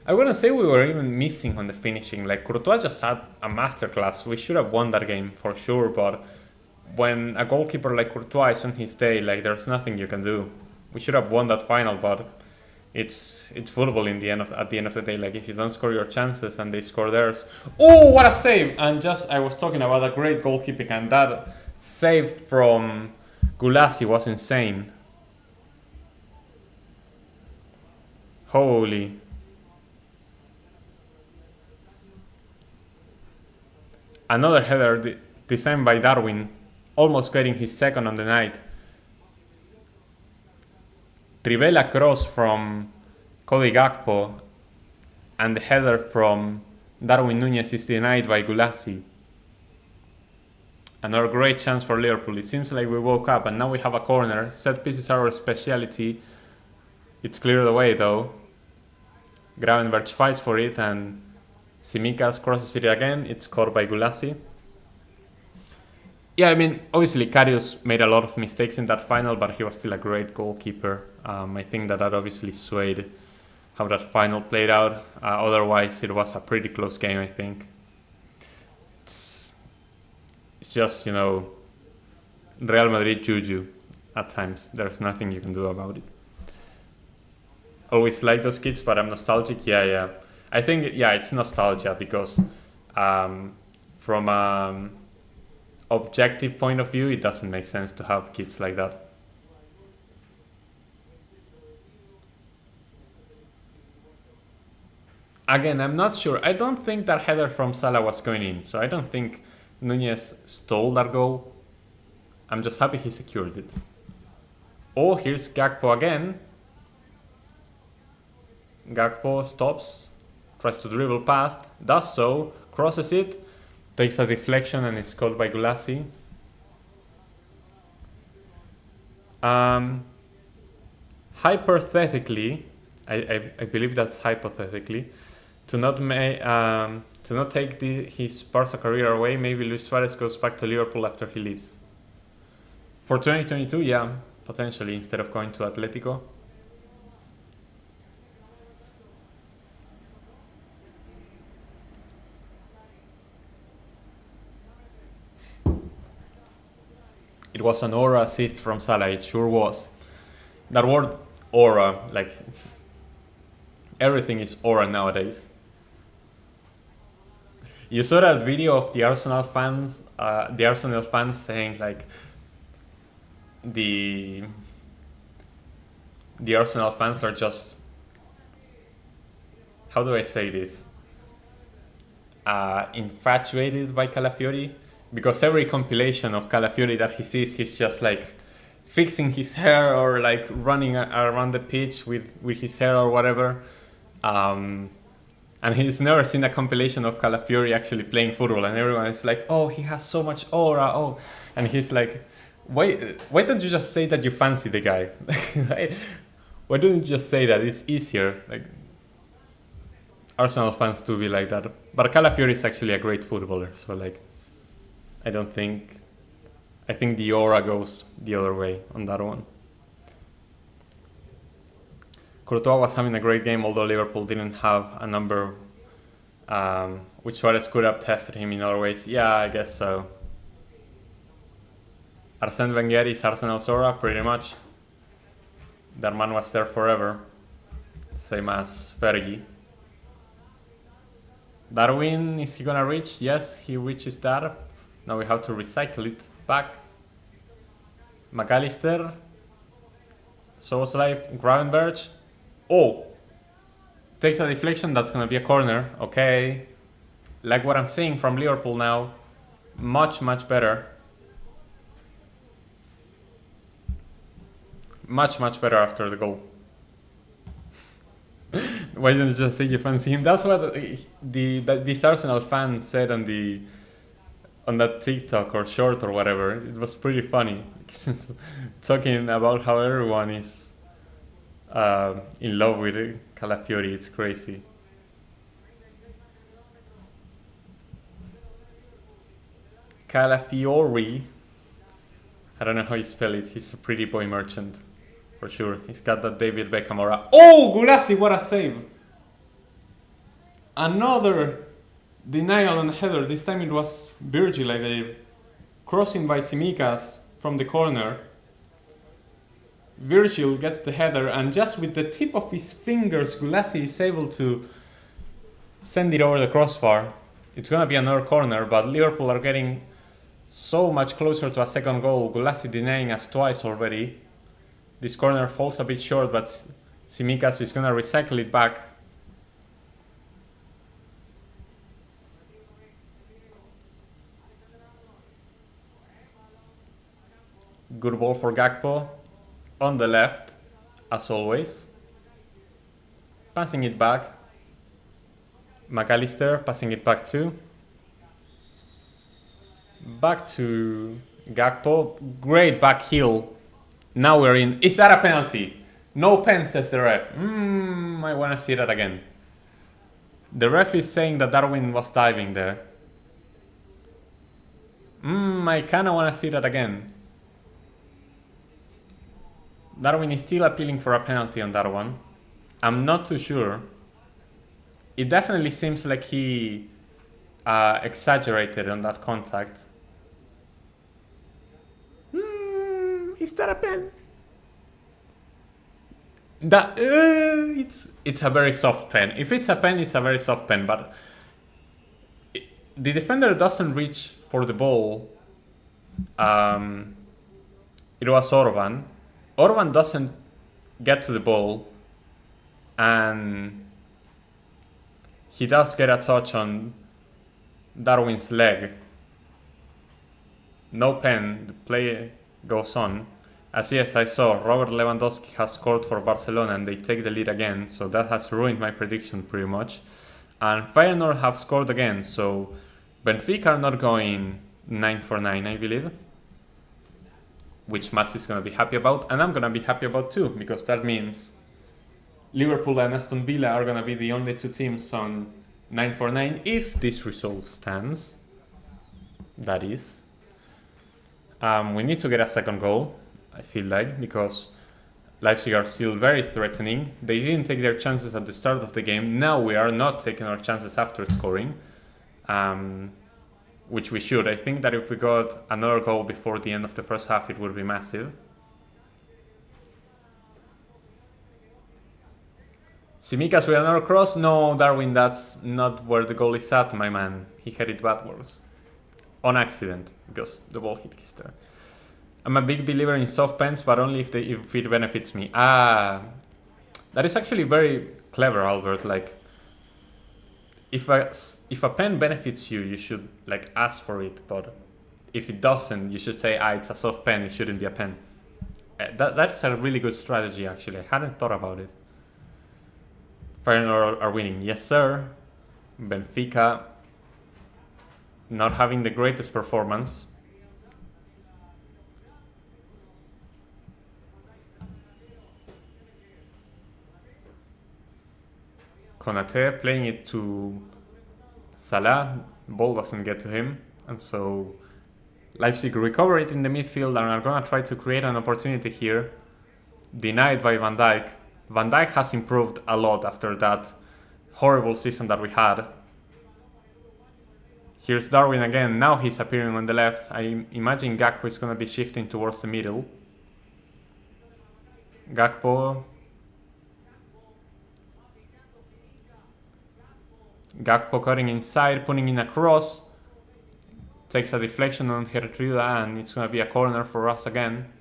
I wouldn't say we were even missing on the finishing. Like Courtois just had a masterclass. We should have won that game for sure. But when a goalkeeper like Courtois is on his day, like there's nothing you can do. We should have won that final, but it's football in the end of at the end of the day. Like if you don't score your chances and they score theirs. Oh, what a save! And just I was talking about a great goalkeeping, and that save from Gulasi was insane. Holy. Another header designed by Darwin, almost getting his second on the night. Rivella cross from Cody Gakpo, and the header from Darwin Nunez is denied by Gulasi. Another great chance for Liverpool. It seems like we woke up and now we have a corner. Set pieces are our speciality. It's cleared away though. Gravenberch fights for it and Tsimikas crosses it again. It's scored by Gulasi. Yeah, I mean, obviously Karius made a lot of mistakes in that final, but he was still a great goalkeeper. I think that obviously swayed how that final played out. Otherwise, it was a pretty close game, I think. It's just, Real Madrid juju at times. There's nothing you can do about it. Always like those kids, but I'm nostalgic. Yeah. I think, it's nostalgia because from objective point of view, it doesn't make sense to have kids like that. Again, I'm not sure. I don't think that header from Salah was going in, so I don't think Nunez stole that goal. I'm just happy he secured it. Oh, here's Gakpo again. Gakpo stops, tries to dribble past, does so, crosses it, takes a deflection and it's caught by Gulasi. Hypothetically, I believe that's hypothetically, to not take his Barca career away, maybe Luis Suarez goes back to Liverpool after he leaves. For 2022, yeah, potentially, instead of going to Atletico. It was an aura assist from Salah, it sure was. That word aura, like everything is aura nowadays. You saw that video of the Arsenal fans saying like the Arsenal fans are just, how do I say this? Infatuated by Calafiori, because every compilation of Calafiori that he sees, he's just like fixing his hair or like running around the pitch with his hair or whatever. And he's never seen a compilation of Calafiori actually playing football, and everyone is like, oh, he has so much aura, oh. And he's like, why don't you just say that you fancy the guy? Why don't you just say that? It's easier. Like, Arsenal fans do be like that. But Calafiori is actually a great footballer, so like, I think the aura goes the other way on that one. Courtois was having a great game, although Liverpool didn't have a number which Suarez could have tested him in other ways. Yeah, I guess so. Arsene Wenger is Arsenal's aura, pretty much. That man was there forever. Same as Fergie. Darwin, is he gonna reach? Yes, he reaches that. Now we have to recycle it back. McAllister. Soboslai, Gravenberch. Oh! Takes a deflection, that's gonna be a corner. Okay. Like what I'm seeing from Liverpool now. Much, much better. Much, much better after the goal. Why didn't you just say you fancy him? That's what this Arsenal fan said on that TikTok or short or whatever. It was pretty funny. Talking about how everyone is in love with Calafiori. It's crazy. Calafiori. I don't know how you spell it. He's a pretty boy merchant. For sure. He's got that David Beckham aura. Oh, Gulassi, what a save. Another denial on the header. This time it was Virgil, I believe. Crossing by Tsimikas from the corner. Virgil gets the header, and just with the tip of his fingers, Gulassi is able to send it over the crossbar. It's gonna be another corner, but Liverpool are getting so much closer to a second goal. Gulassi denying us twice already. This corner falls a bit short, but Tsimikas is gonna recycle it back. Good ball for Gakpo. On the left, as always. Passing it back. McAllister passing it back too. Back to Gakpo. Great back heel. Now we're in. Is that a penalty? No pen, says the ref. I want to see that again. The ref is saying that Darwin was diving there. I kind of want to see that again. Darwin is still appealing for a penalty on that one. I'm not too sure. It definitely seems like he exaggerated on that contact. Is that a pen? That it's a very soft pen. If it's a pen, it's a very soft pen. But the defender doesn't reach for the ball. It was Orban. Orban doesn't get to the ball, and he does get a touch on Darwin's leg. No pen. The play goes on. As yes, I saw Robert Lewandowski has scored for Barcelona and they take the lead again, so that has ruined my prediction pretty much. And Feyenoord have scored again, so Benfica are not going 9 for 9, I believe. Which Mats is going to be happy about, and I'm going to be happy about too, because that means Liverpool and Aston Villa are going to be the only two teams on 9 for 9 if this result stands. That is. We need to get a second goal, I feel like, because Leipzig are still very threatening. They didn't take their chances at the start of the game. Now we are not taking our chances after scoring, which we should. I think that if we got another goal before the end of the first half, it would be massive. Tsimikas with another cross. No, Darwin, that's not where the goal is at, my man. He had it backwards. On accident, because the ball hit his turn. I'm a big believer in soft pens, but only if it benefits me. That is actually very clever, Albert. Like, if a pen benefits you, you should like ask for it. But if it doesn't, you should say, it's a soft pen. It shouldn't be a pen. That's a really good strategy, actually. I hadn't thought about it. Feyenoord are winning, yes sir. Benfica not having the greatest performance. Konate playing it to Salah. Ball doesn't get to him, and so Leipzig recover it in the midfield and are gonna try to create an opportunity here. Denied by Van Dijk. Van Dijk has improved a lot after that horrible season that we had. Here's Darwin again. Now he's appearing on the left. I imagine Gakpo is going to be shifting towards the middle. Gakpo cutting inside, putting in a cross. Takes a deflection on Gertruda and it's going to be a corner for us again.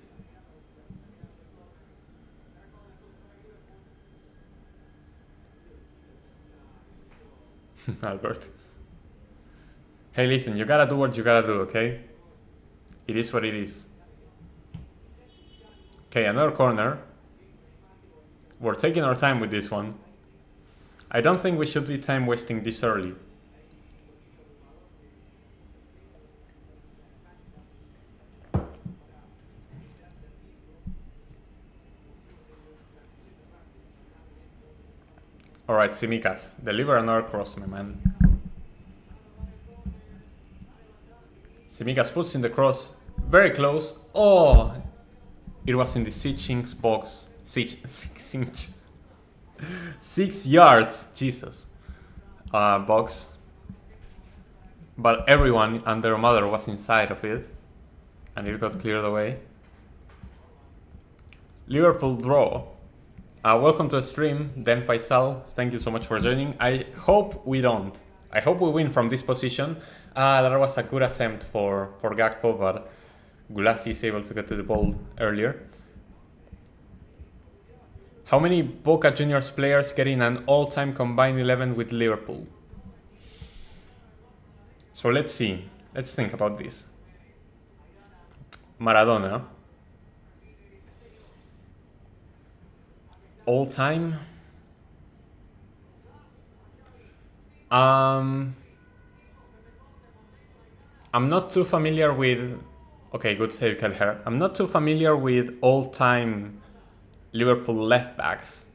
Albert. Hey, listen, you gotta do what you gotta do, okay? It is what it is. Okay, another corner. We're taking our time with this one. I don't think we should be time wasting this early. Alright, Tsimikas, deliver another cross, my man. Tsimikas puts in the cross, very close. Oh, it was in the 6-inch box. 6 inch. 6 yards, Jesus. Box. But everyone and their mother was inside of it, and it got cleared away. Liverpool draw. Welcome to the stream, Den Faisal. Thank you so much for joining. I hope we don't. I hope we win from this position. That was a good attempt for Gakpo, but Gulassi is able to get to the ball earlier. How many Boca Juniors players get in an all-time combined 11 with Liverpool? So let's see. Let's think about this. Maradona. All-time? I'm not too familiar with... Okay, good save, Kelleher. I'm not too familiar with all-time Liverpool left backs,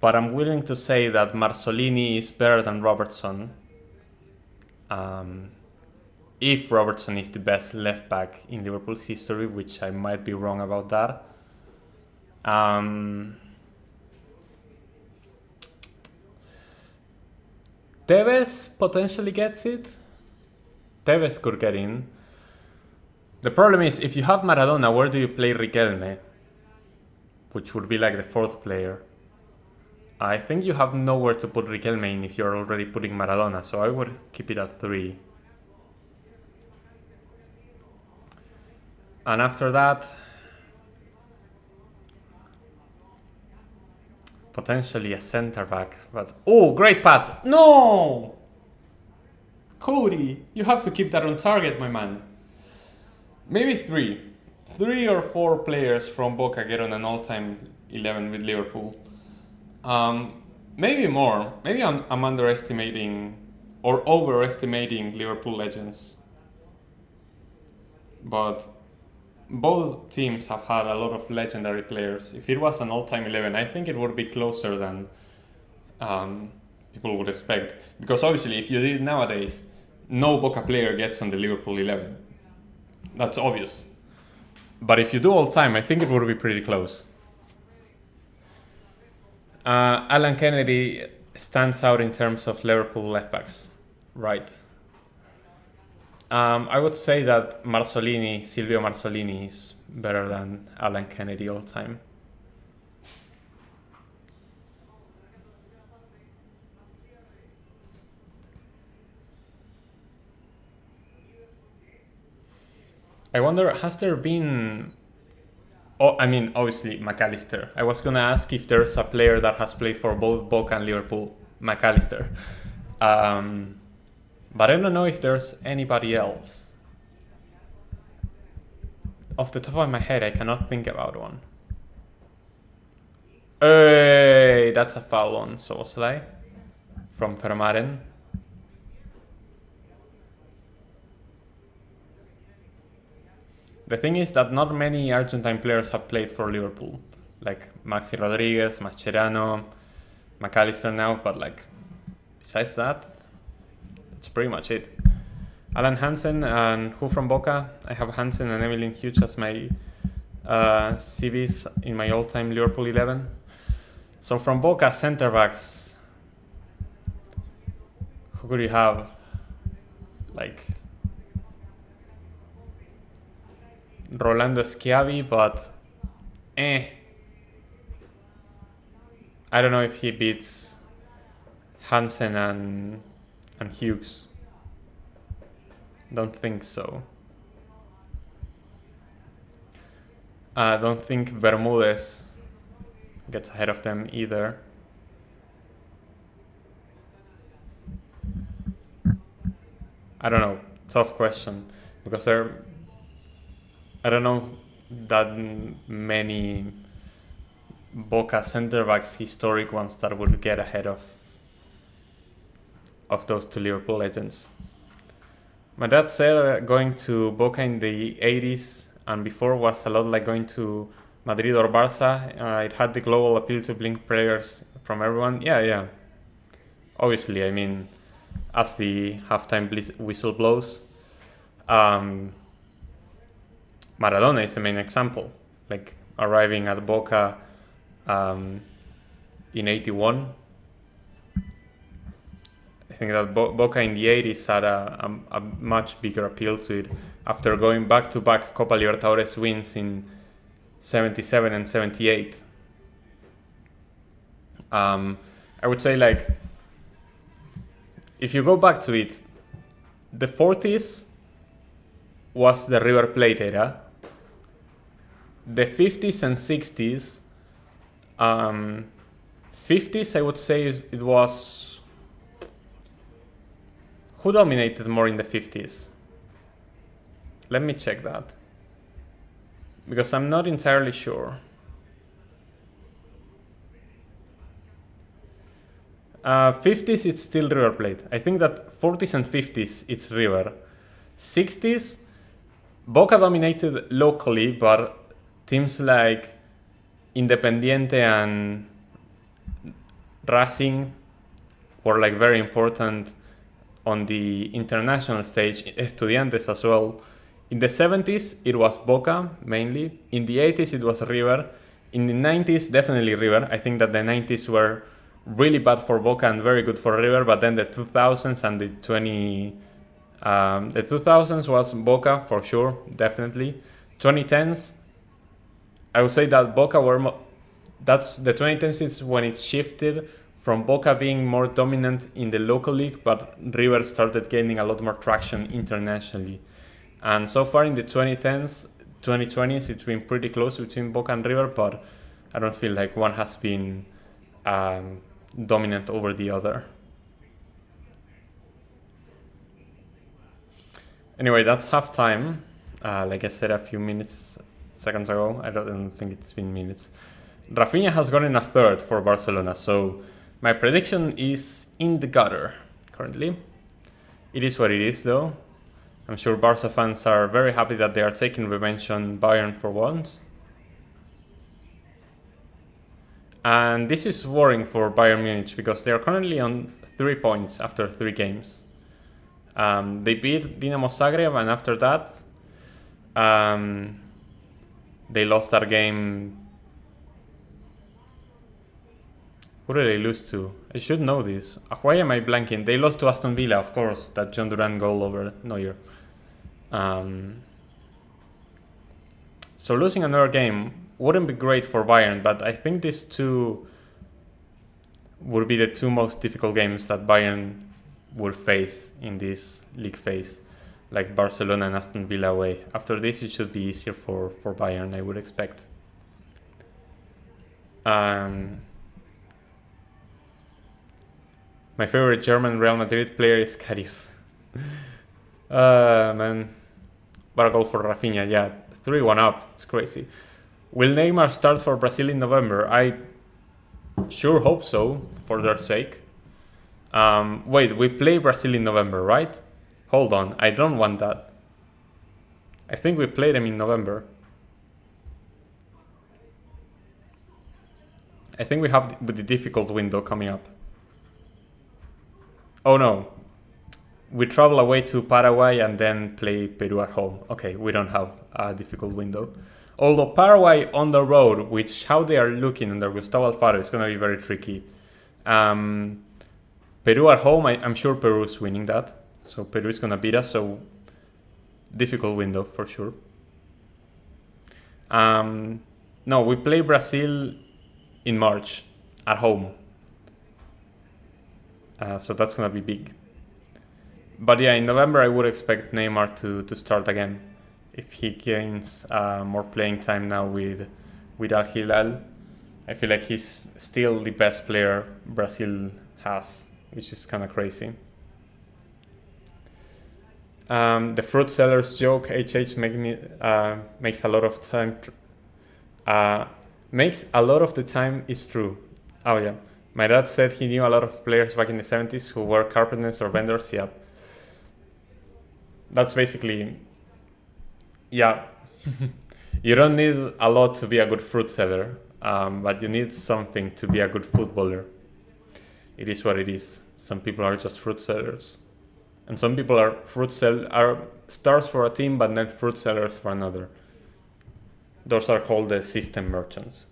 but I'm willing to say that Marzolini is better than Robertson. If Robertson is the best left back in Liverpool's history, which I might be wrong about that. Tevez potentially gets it. Tevez could get in. The problem is, if you have Maradona, where do you play Riquelme? Which would be like the fourth player. I think you have nowhere to put Riquelme in if you're already putting Maradona, so I would keep it at 3. And after that, potentially a center back, but... Oh, great pass! No! Cody, you have to keep that on target, my man. Maybe 3. 3 or 4 players from Boca get on an all-time 11 with Liverpool. Maybe more. Maybe I'm underestimating or overestimating Liverpool legends. But both teams have had a lot of legendary players. If it was an all-time 11, I think it would be closer than people would expect. Because obviously, if you did it nowadays, no Boca player gets on the Liverpool 11. That's obvious. But if you do all-time, I think it would be pretty close. Alan Kennedy stands out in terms of Liverpool left-backs. Right. I would say that Silvio Marzolini is better than Alan Kennedy all time. I wonder, has there been... Oh, I mean, obviously, McAllister. I was going to ask if there's a player that has played for both Boca and Liverpool. McAllister. But I don't know if there's anybody else. Off the top of my head, I cannot think about one. Hey, that's a foul on Soboslai from Vermaelen. The thing is that not many Argentine players have played for Liverpool. Like Maxi Rodriguez, Mascherano, McAllister now, but like besides that, that's pretty much it. Alan Hansen and who from Boca? I have Hansen and Emilien Hughes as my CVs in my all-time Liverpool 11. So from Boca center backs, who could you have? Like Rolando Schiavi, but I don't know if he beats Hansen and Hughes. Don't think so. I don't think Bermudez gets ahead of them either. I don't know, tough question, because I don't know that many Boca center backs, historic ones, that would get ahead of those two Liverpool legends. My dad said going to Boca in the 80s and before was a lot like going to Madrid or Barca. It had the global appeal to bring players from everyone. Yeah. Obviously, I mean, as the halftime whistle blows, Maradona is the main example. Like arriving at Boca in 81. I think that Boca in the 80s had a much bigger appeal to it after going back-to-back Copa Libertadores wins in 77 and 78. I would say, like, if you go back to it, the 40s was the River Plate era. The 50s and 60s, 50s I would say it was... Who dominated more in the 50s? Let me check that, because I'm not entirely sure. 50s it's still River Plate. I think that 40s and 50s it's River. 60s, Boca dominated locally, but teams like Independiente and Racing were like very important on the international stage, Estudiantes as well. In the 70s, it was Boca, mainly. In the 80s, it was River. In the 90s, definitely River. I think that the 90s were really bad for Boca and very good for River, but then the 2000s and the 2000s was Boca, for sure, definitely. 2010s, I would say that Boca were... That's the 2010s is when it shifted from Boca being more dominant in the local league, but River started gaining a lot more traction internationally. And so far in the 2010s, 2020s, it's been pretty close between Boca and River, but I don't feel like one has been dominant over the other. Anyway, that's halftime. Like I said a few seconds ago, I don't think it's been minutes. Rafinha has gotten a third for Barcelona, so my prediction is in the gutter currently. It is what it is, though. I'm sure Barca fans are very happy that they are taking revenge on Bayern for once. And this is worrying for Bayern Munich because they are currently on 3 points after 3 games. They beat Dinamo Zagreb, and after that they lost that game. Who did they lose to? I should know this. Why am I blanking? They lost to Aston Villa, of course. That John Duran goal over Neuer. So losing another game wouldn't be great for Bayern, but I think these two would be the 2 most difficult games that Bayern will face in this league phase, like Barcelona and Aston Villa away. After this, it should be easier for Bayern, I would expect. My favorite German Real Madrid player is Karius. Man. But a goal for Rafinha, yeah. 3-1 up, it's crazy. Will Neymar start for Brazil in November? I sure hope so, for their sake. Wait, we play Brazil in November, right? Hold on, I don't want that. I think we play them in November. I think we have the difficult window coming up. Oh no, we travel away to Paraguay and then play Peru at home. Okay, we don't have a difficult window. Although Paraguay on the road, which how they are looking under Gustavo Alfaro, is going to be very tricky. Peru at home, I'm sure Peru is winning that. So Peru is going to beat us, so difficult window for sure. No, we play Brazil in March at home. So that's going to be big. But yeah, in November I would expect Neymar to start again. If he gains more playing time now with Al Hilal. I feel like he's still the best player Brazil has, which is kind of crazy. The fruit sellers joke. HH makes a lot of time. Makes a lot of the time is true. Oh yeah, my dad said he knew a lot of players back in the 70s who were carpenters or vendors. Yeah, that's basically, yeah. You don't need a lot to be a good fruit seller, but you need something to be a good footballer. It is what it is. Some people are just fruit sellers, and some people are are stars for a team, but not fruit sellers for another. Those are called the system merchants.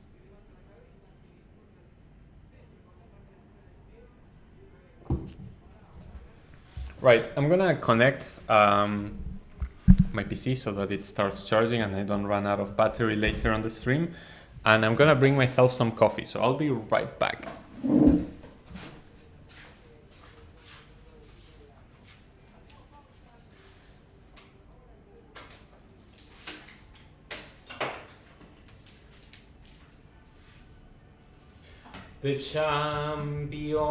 Right, I'm gonna connect my PC so that it starts charging and I don't run out of battery later on the stream. And I'm gonna bring myself some coffee, so I'll be right back. The champions.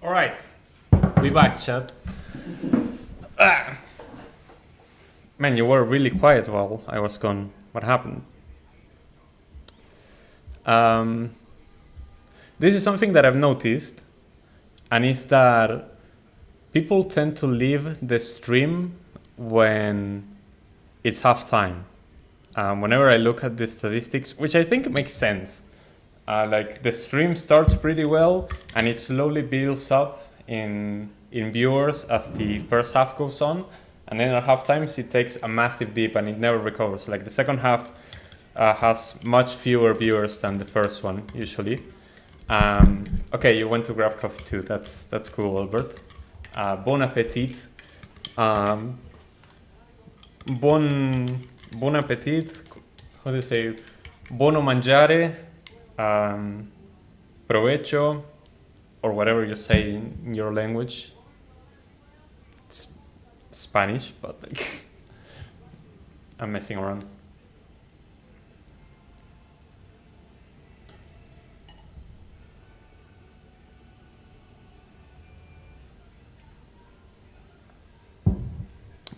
All right, we back, chat. Man, you were really quiet while I was gone. What happened? This is something that I've noticed, and it's that people tend to leave the stream when it's halftime. Whenever I look at the statistics, which I think makes sense, like the stream starts pretty well and it slowly builds up in viewers as the first half goes on, and then at halftime it takes a massive dip and it never recovers. Like the second half has much fewer viewers than the first one usually. Okay, you went to grab coffee too. That's cool, Albert. Bon appetit. Bon appetit. How do you say? Buono mangiare. Provecho, or whatever you say in your language. It's Spanish, but like I'm messing around.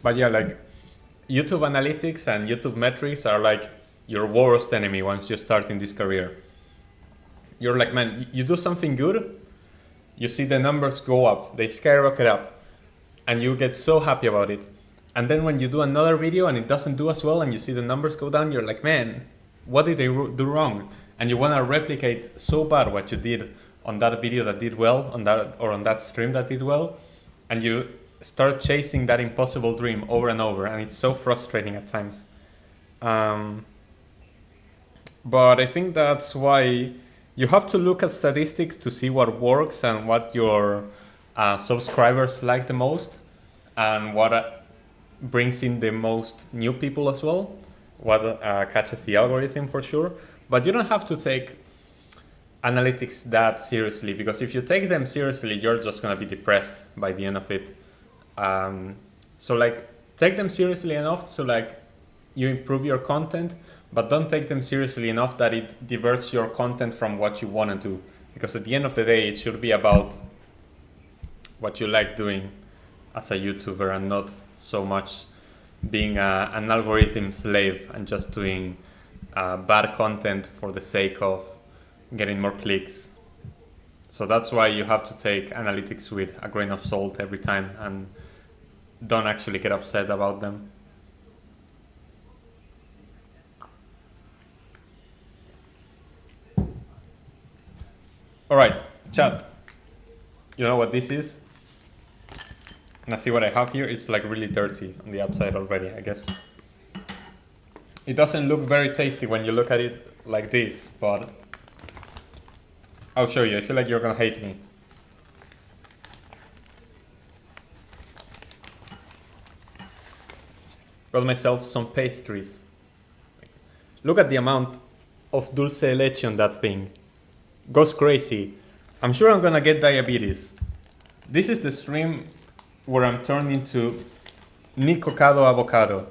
But yeah, like YouTube analytics and YouTube metrics are like your worst enemy once you start in this career. You're like, man, you do something good, you see the numbers go up, they skyrocket up, and you get so happy about it. And then when you do another video and it doesn't do as well and you see the numbers go down, you're like, man, what did I do wrong? And you want to replicate so bad what you did on that video that did well, on that stream that did well, and you start chasing that impossible dream over and over, and it's so frustrating at times. But I think that's why you have to look at statistics to see what works and what your subscribers like the most, and what brings in the most new people as well, what catches the algorithm for sure. But you don't have to take analytics that seriously, because if you take them seriously, you're just going to be depressed by the end of it. So like take them seriously enough so like you improve your content, but don't take them seriously enough that it diverts your content from what you want to do, because at the end of the day it should be about what you like doing as a YouTuber, and not so much being an algorithm slave and just doing bad content for the sake of getting more clicks. So that's why you have to take analytics with a grain of salt every time and don't actually get upset about them. All right, chat. You know what this is? And I see what I have here. It's like really dirty on the outside already, I guess. It doesn't look very tasty when you look at it like this, but I'll show you. I feel like you're gonna hate me. Got myself some pastries. Look at the amount of dulce de leche on that thing. Goes crazy. I'm sure I'm gonna get diabetes. This is the stream where I'm turned into Nicocado Avocado.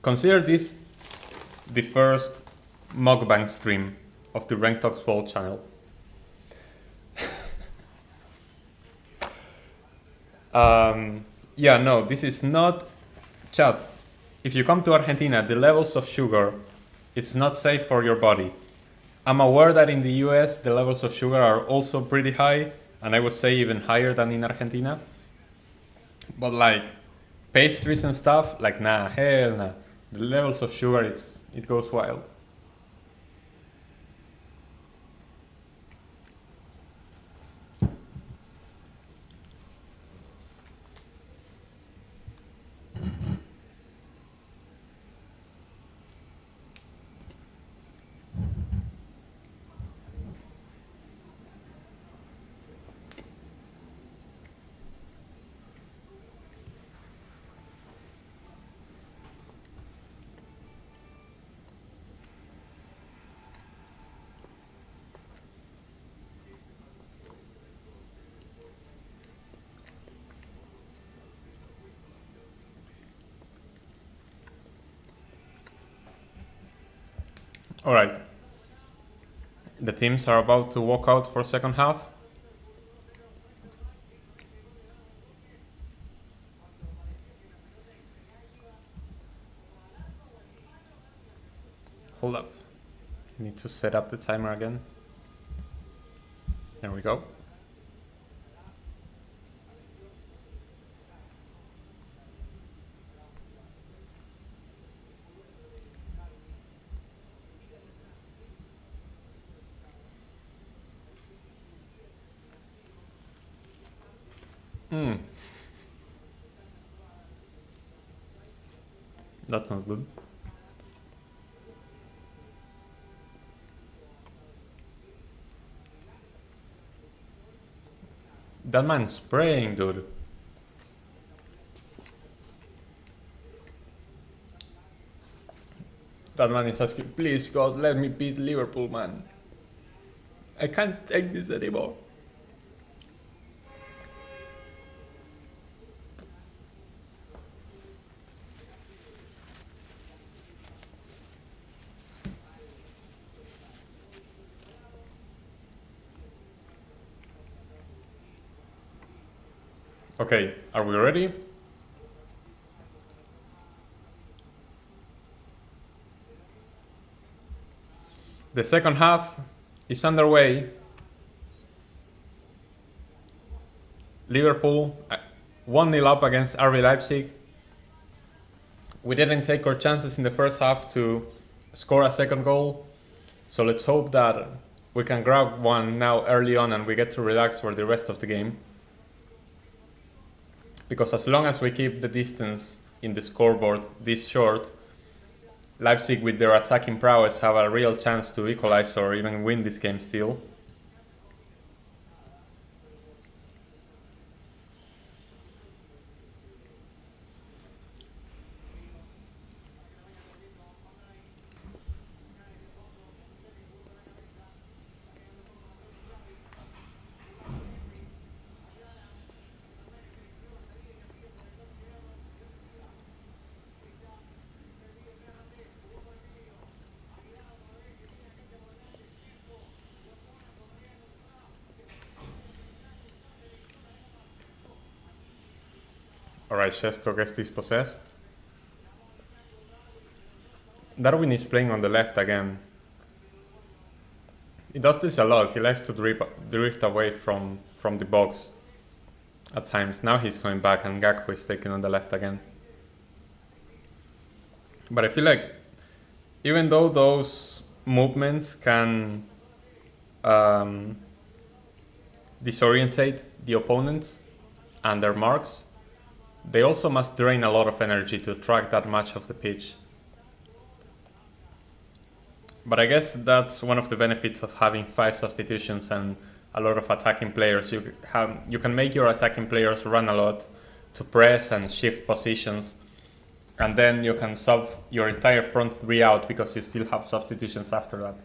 Consider this the first mukbang stream of the Rank Talks World channel. Yeah, no, this is not... Chat, if you come to Argentina, the levels of sugar, it's not safe for your body. I'm aware that in the US, the levels of sugar are also pretty high, and I would say even higher than in Argentina. But like, pastries and stuff, like nah, hell nah. The levels of sugar, it goes wild. All right. The teams are about to walk out for second half. Hold up. I need to set up the timer again. There we go. That's not good. That man's spraying, dude. That man is asking, please God, let me beat Liverpool, man. I can't take this anymore. Okay, are we ready? The second half is underway. Liverpool 1-0 up against RB Leipzig. We didn't take our chances in the first half to score a second goal. So let's hope that we can grab one now early on and we get to relax for the rest of the game. Because as long as we keep the distance in the scoreboard this short, Leipzig with their attacking prowess have a real chance to equalize or even win this game still. Alright, Šesko gets dispossessed. Darwin is playing on the left again. He does this a lot. He likes to drift away from the box at times. Now he's coming back and Gakpo is taking on the left again. But I feel like even though those movements can disorientate the opponents and their marks, they also must drain a lot of energy to track that much of the pitch. But I guess that's one of the benefits of having 5 substitutions and a lot of attacking players. You can make your attacking players run a lot to press and shift positions, and then you can sub your entire front 3 out because you still have substitutions after that.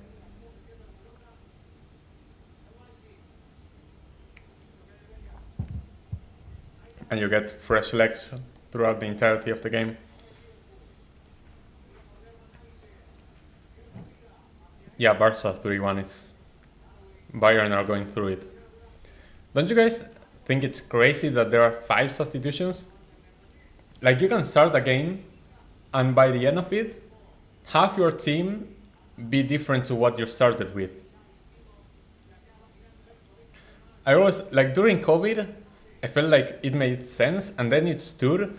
And you get fresh legs throughout the entirety of the game. Yeah, Barca 3-1 is... Bayern are going through it. Don't you guys think it's crazy that there are 5 substitutions? Like, you can start a game and by the end of it, have your team be different to what you started with. I always, like during COVID, I felt like it made sense and then it stood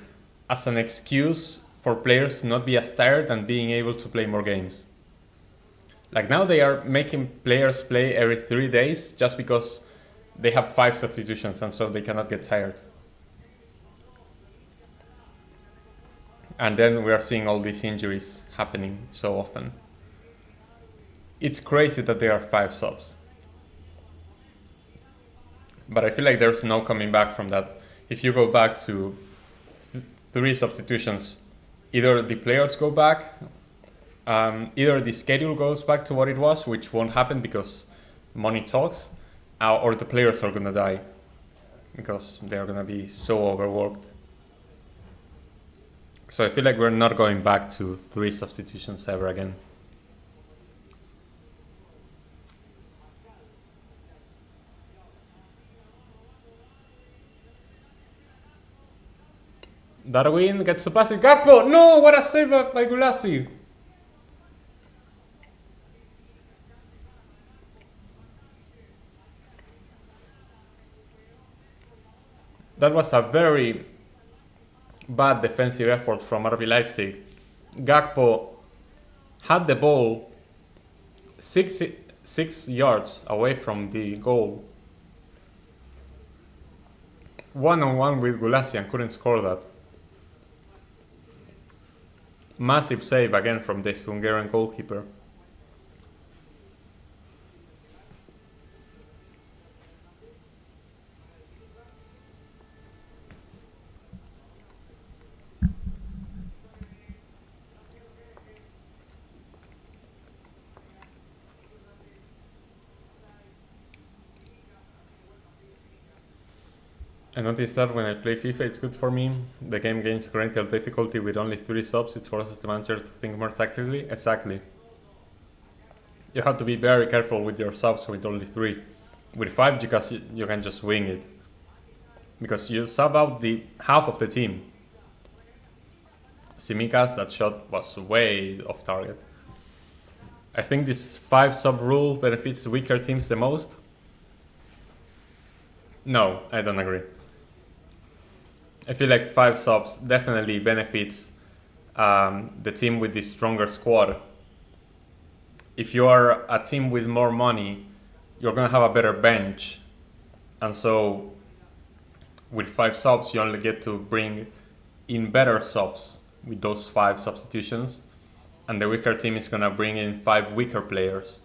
as an excuse for players to not be as tired and being able to play more games. Like now they are making players play every 3 days just because they have 5 substitutions and so they cannot get tired. And then we are seeing all these injuries happening so often. It's crazy that there are 5 subs. But I feel like there's no coming back from that. If you go back to 3 substitutions, either the players go back, either the schedule goes back to what it was, which won't happen because money talks, or the players are gonna die because they're gonna be so overworked. So I feel like we're not going back to 3 substitutions ever again. Darwin gets to pass it. Gakpo! No! What a save by Gulassi! That was a very bad defensive effort from RB Leipzig. Gakpo had the ball 6 yards away from the goal. One-on-one with Gulassi and couldn't score that. Massive save again from the Hungarian goalkeeper. I noticed that when I play FIFA it's good for me. The game gains greater difficulty with only 3 subs, it forces the manager to think more tactically. Exactly. You have to be very careful with your subs with only 3. With 5 you can just wing it. Because you sub out the half of the team. Simikas, that shot was way off target. I think this 5 sub rule benefits weaker teams the most. No, I don't agree. I feel like 5 subs definitely benefits the team with the stronger squad. If you are a team with more money, you're gonna have a better bench. And so with 5 subs, you only get to bring in better subs with those 5 substitutions. And the weaker team is gonna bring in 5 weaker players.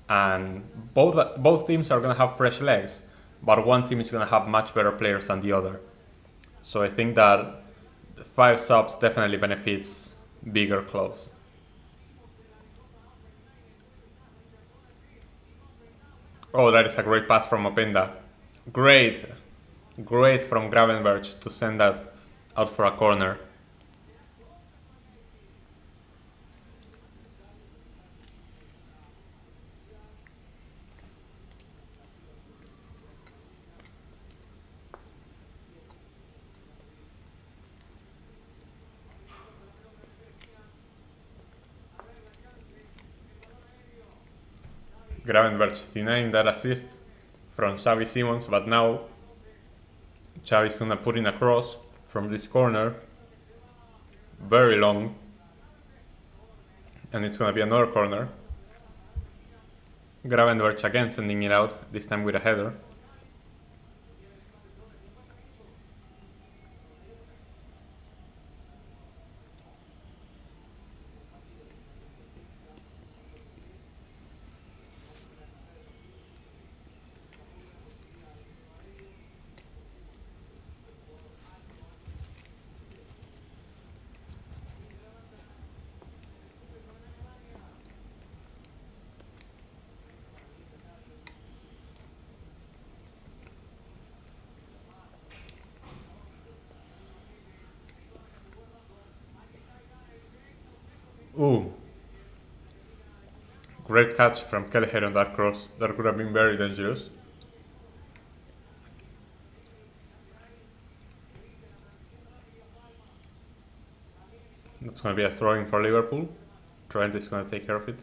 And both teams are gonna have fresh legs, but one team is gonna have much better players than the other. So I think that 5 subs definitely benefits bigger clubs. Oh, that is a great pass from Openda. Great from Gravenberch to send that out for a corner. Gravenberch denying that assist from Xavi Simons, but now Xavi's gonna put in a cross from this corner, very long, and it's gonna be another corner. Gravenberch again sending it out, this time with a header. Ooh. Great catch from Kelleher on that cross. That could have been very dangerous. That's going to be a throw-in for Liverpool. Trent is going to take care of it.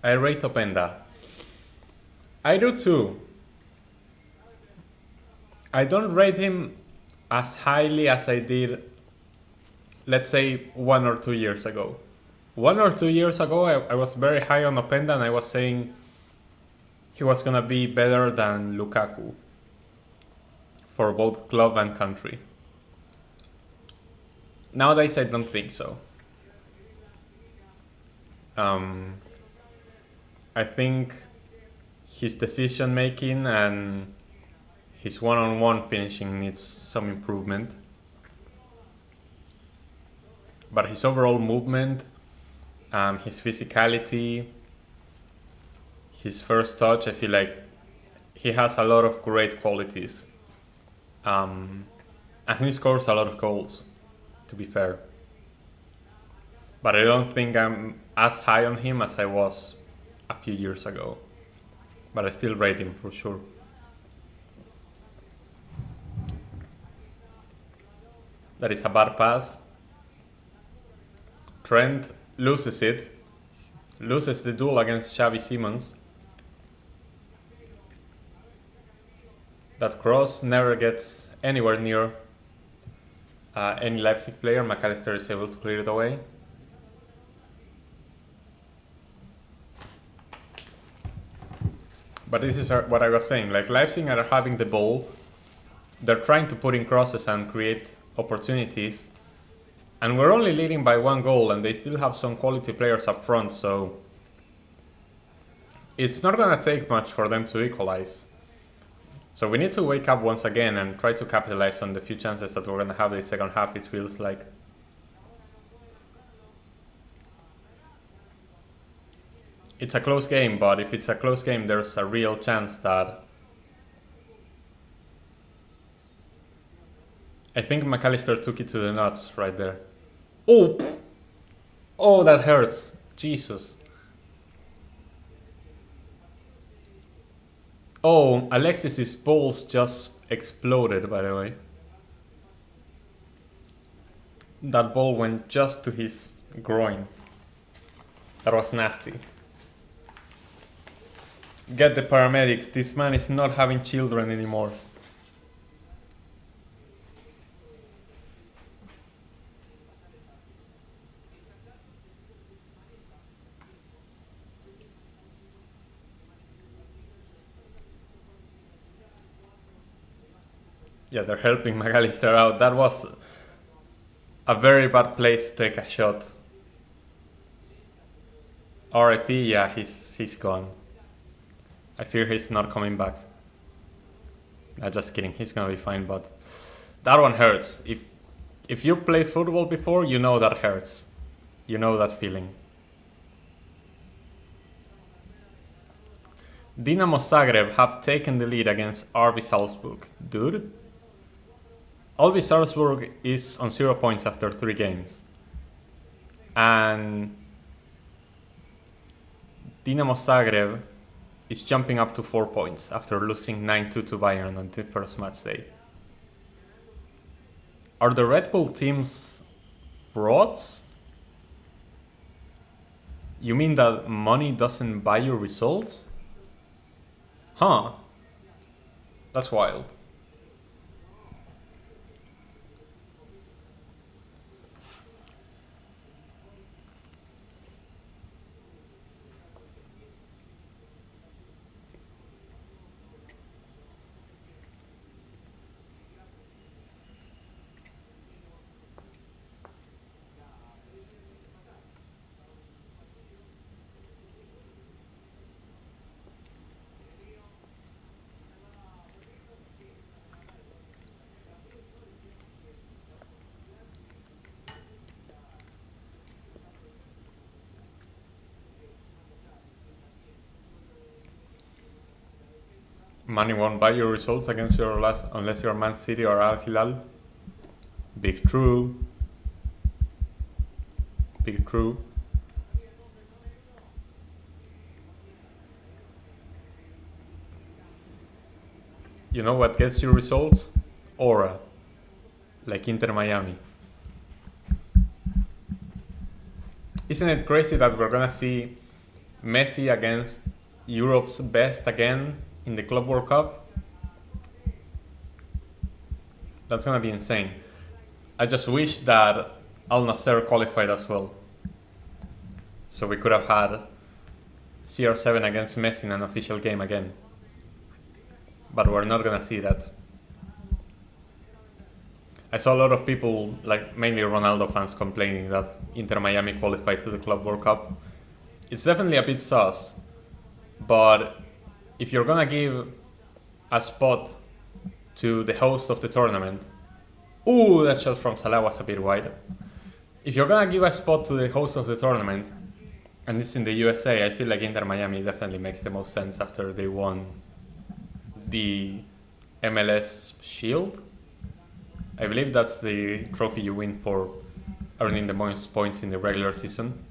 I rate Openda. I do too. I don't rate him as highly as I did, let's say, 1 or 2 years ago. 1 or 2 years ago, I was very high on Openda and I was saying he was going to be better than Lukaku for both club and country. Nowadays, I don't think so. I think his decision making and his one-on-one finishing needs some improvement. But his overall movement, his physicality, his first touch, I feel like he has a lot of great qualities. And he scores a lot of goals, to be fair. But I don't think I'm as high on him as I was a few years ago. But I still rate him for sure. That is a bad pass. Trent loses it. Loses the duel against Xavi Simons. That cross never gets anywhere near any Leipzig player. McAllister is able to clear it away. But this is what I was saying. Like Leipzig are having the ball, they're trying to put in crosses and create opportunities, and we're only leading by 1 goal, and they still have some quality players up front. So it's not gonna take much for them to equalize. So we need to wake up once again and try to capitalize on the few chances that we're gonna have in the second half. It feels like. It's a close game, but if it's a close game, there's a real chance that... I think McAllister took it to the nuts right there. Oh! Oh, that hurts. Jesus. Oh, Alexis's balls just exploded, by the way. That ball went just to his groin. That was nasty. Get the paramedics. This man is not having children anymore. Yeah, they're helping McAllister out. That was a very bad place to take a shot. RIP, yeah, he's gone. I fear he's not coming back. I'm just kidding, he's gonna be fine, but that one hurts. If you played football before, you know that hurts. You know that feeling. Dinamo Zagreb have taken the lead against RB Salzburg. Dude. RB Salzburg is on 0 points after 3 games. And Dinamo Zagreb is jumping up to 4 points after losing 9-2 to Bayern on the first match day. Are the Red Bull teams frauds? You mean that money doesn't buy you results? Huh. That's wild. Money won't buy your results against your last, unless you're Man City or Al Hilal. Big true. Big true. You know what gets you results? Aura. Like Inter Miami. Isn't it crazy that we're gonna see Messi against Europe's best again in the Club World Cup? That's gonna be insane. I just wish that Al Nassr qualified as well. So we could have had CR7 against Messi in an official game again. But we're not gonna see that. I saw a lot of people, like mainly Ronaldo fans, complaining that Inter Miami qualified to the Club World Cup. It's definitely a bit sus, but if you're gonna give a spot to the host of the tournament... Ooh, that shot from Salah was a bit wide. If you're gonna give a spot to the host of the tournament, and it's in the USA, I feel like Inter Miami definitely makes the most sense after they won the MLS Shield. I believe that's the trophy you win for earning the most points in the regular season.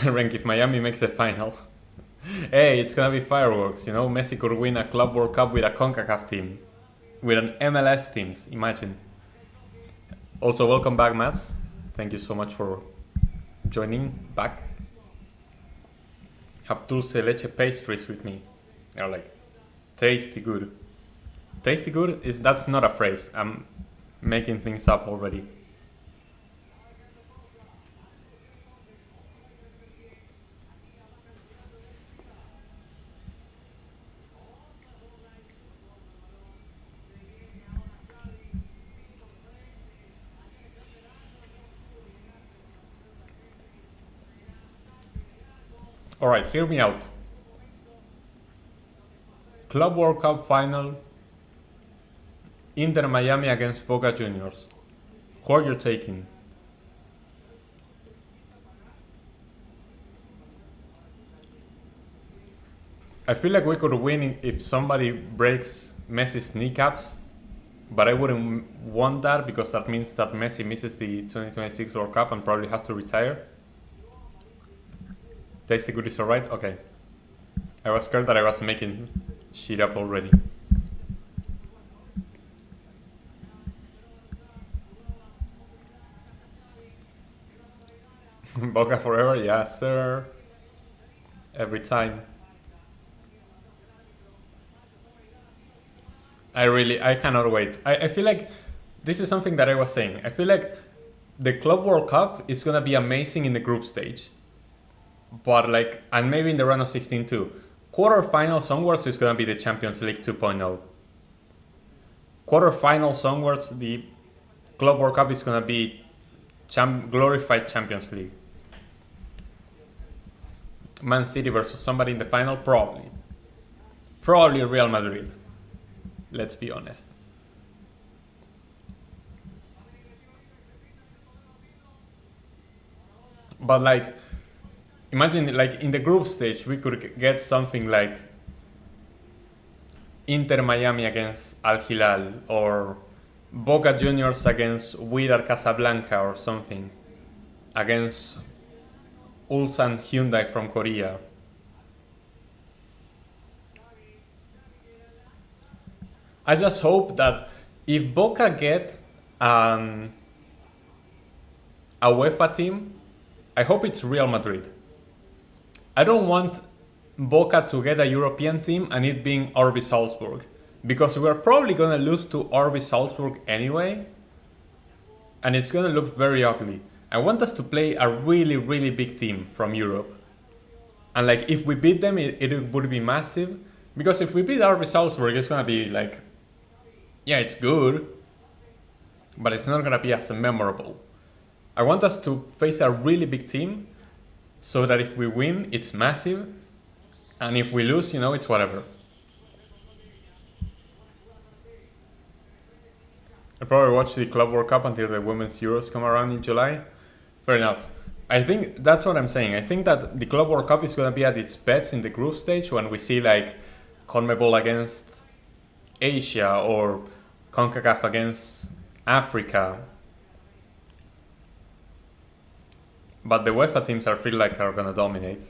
Rank, if Miami makes the final. Hey, it's gonna be fireworks, you know? Messi could win a Club World Cup with a CONCACAF team. With an MLS team, imagine. Also, welcome back, Mats. Thank you so much for joining back. Have dulce leche pastries with me. They're like, tasty good. Tasty good that's not a phrase. I'm making things up already. Alright, hear me out. Club World Cup final, Inter Miami against Boca Juniors. Who are you taking? I feel like we could win if somebody breaks Messi's kneecaps, but I wouldn't want that because that means that Messi misses the 2026 World Cup and probably has to retire. Tasty good is alright? Okay. I was scared that I was making shit up already. Boca forever? Yes, sir. Every time. I cannot wait. I feel like this is something that I was saying. I feel like the Club World Cup is gonna be amazing in the group stage. But like, and maybe in the round of 16 too. Quarterfinals onwards is gonna be the Champions League 2.0. Quarterfinals onwards, the Club World Cup is gonna be glorified Champions League. Man City versus somebody in the final, probably. Probably Real Madrid. Let's be honest. But like, imagine like in the group stage we could get something like Inter Miami against Al Hilal or Boca Juniors against Wydad Casablanca or something against Ulsan Hyundai from Korea. I just hope that if Boca get a UEFA team, I hope it's Real Madrid. I don't want Boca to get a European team and it being RB Salzburg, because we're probably gonna lose to RB Salzburg anyway, and it's gonna look very ugly. I want us to play a really, really big team from Europe. And like, if we beat them, it would be massive. Because if we beat RB Salzburg, it's gonna be like, yeah, it's good, but it's not gonna be as memorable. I want us to face a really big team, so that if we win, it's massive, and if we lose, it's whatever. I'll probably watch the Club World Cup until the Women's Euros come around in July. Fair enough. I think that's what I'm saying. I think that the Club World Cup is gonna be at its best in the group stage when we see like CONMEBOL against Asia or CONCACAF against Africa. But the UEFA teams I feel like are gonna dominate.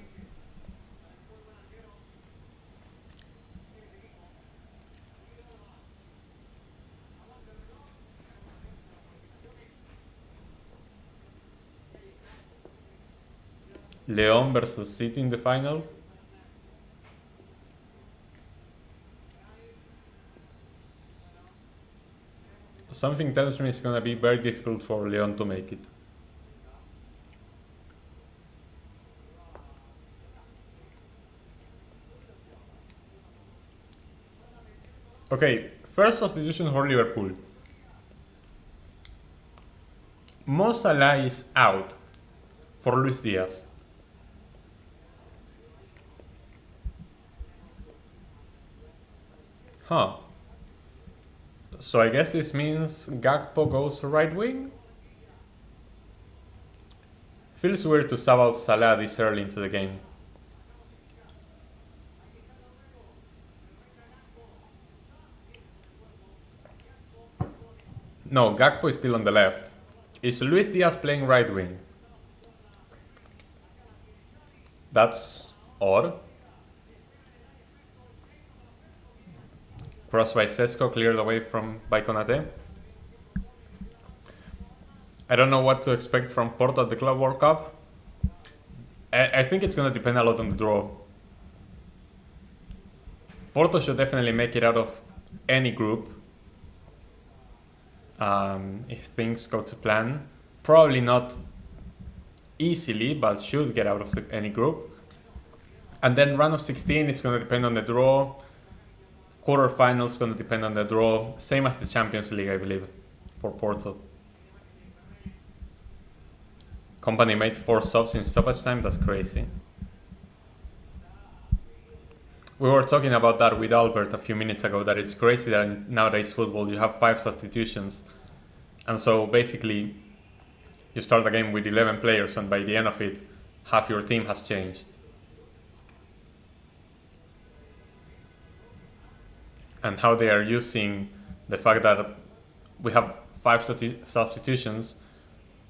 León versus City in the final. Something tells me it's gonna be very difficult for León to make it. Okay, first substitution for Liverpool. Mo Salah is out for Luis Diaz. Huh. So I guess this means Gakpo goes right wing? Feels weird to sub out Salah this early into the game. No, Gakpo is still on the left. Is Luis Diaz playing right wing? That's odd. Cross by Sesko, cleared away by Konate. I don't know what to expect from Porto at the Club World Cup. I think it's going to depend a lot on the draw. Porto should definitely make it out of any group. If things go to plan. Probably not easily, but should get out of any group. And then round of 16 is going to depend on the draw. Quarterfinals going to depend on the draw. Same as the Champions League, I believe, for Porto. Company made 4 subs in stoppage time. That's crazy. We were talking about that with Albert a few minutes ago, that it's crazy that in nowadays football you have 5 substitutions. And so basically you start a game with 11 players and by the end of it, half your team has changed. And how they are using the fact that we have 5 substitutions,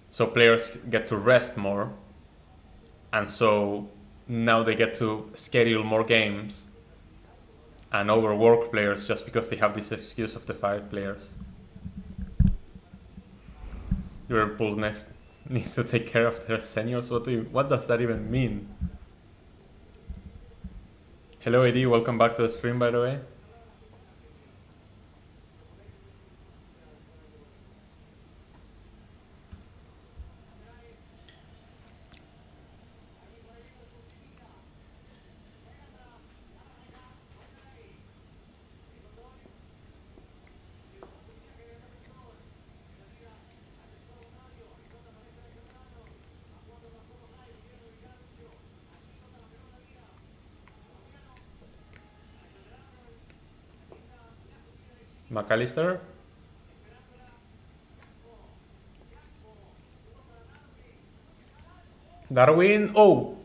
so players get to rest more, and so now they get to schedule more games and overwork players just because they have this excuse of the 5 players. Liverpool needs to take care of their seniors. What does that even mean? Hello AD, welcome back to the stream, by the way. McAllister. Darwin. Oh!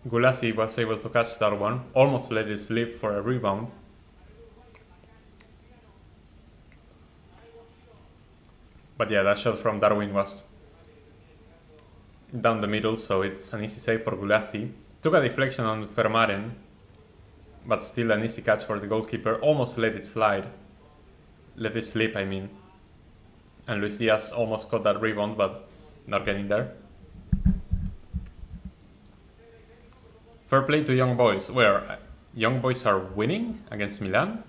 Gulasi was able to catch that one. Almost let it slip for a rebound. But yeah, that shot from Darwin was down the middle, so it's an easy save for Gulasi. Took a deflection on Vermaelen, but still an easy catch for the goalkeeper. Almost let it slide. Let it slip, I mean. And Luis Diaz almost caught that rebound, but not getting there. Fair play to Young Boys. Where Young Boys are winning against Milan?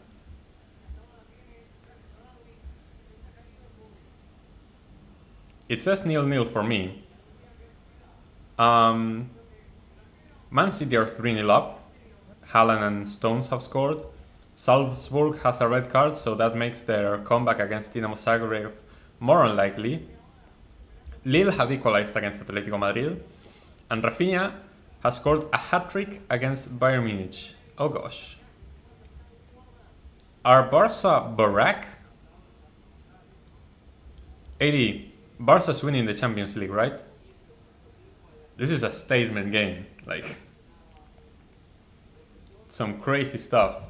It says 0-0 for me. Man City are 3-0 up. Haaland and Stones have scored. Salzburg has a red card, so that makes their comeback against Dinamo Zagreb more unlikely. Lille have equalized against Atletico Madrid. And Rafinha has scored a hat-trick against Bayern Munich. Oh gosh. Are Barca Barak? 80. Barca's winning the Champions League, right? This is a statement game. Like, some crazy stuff.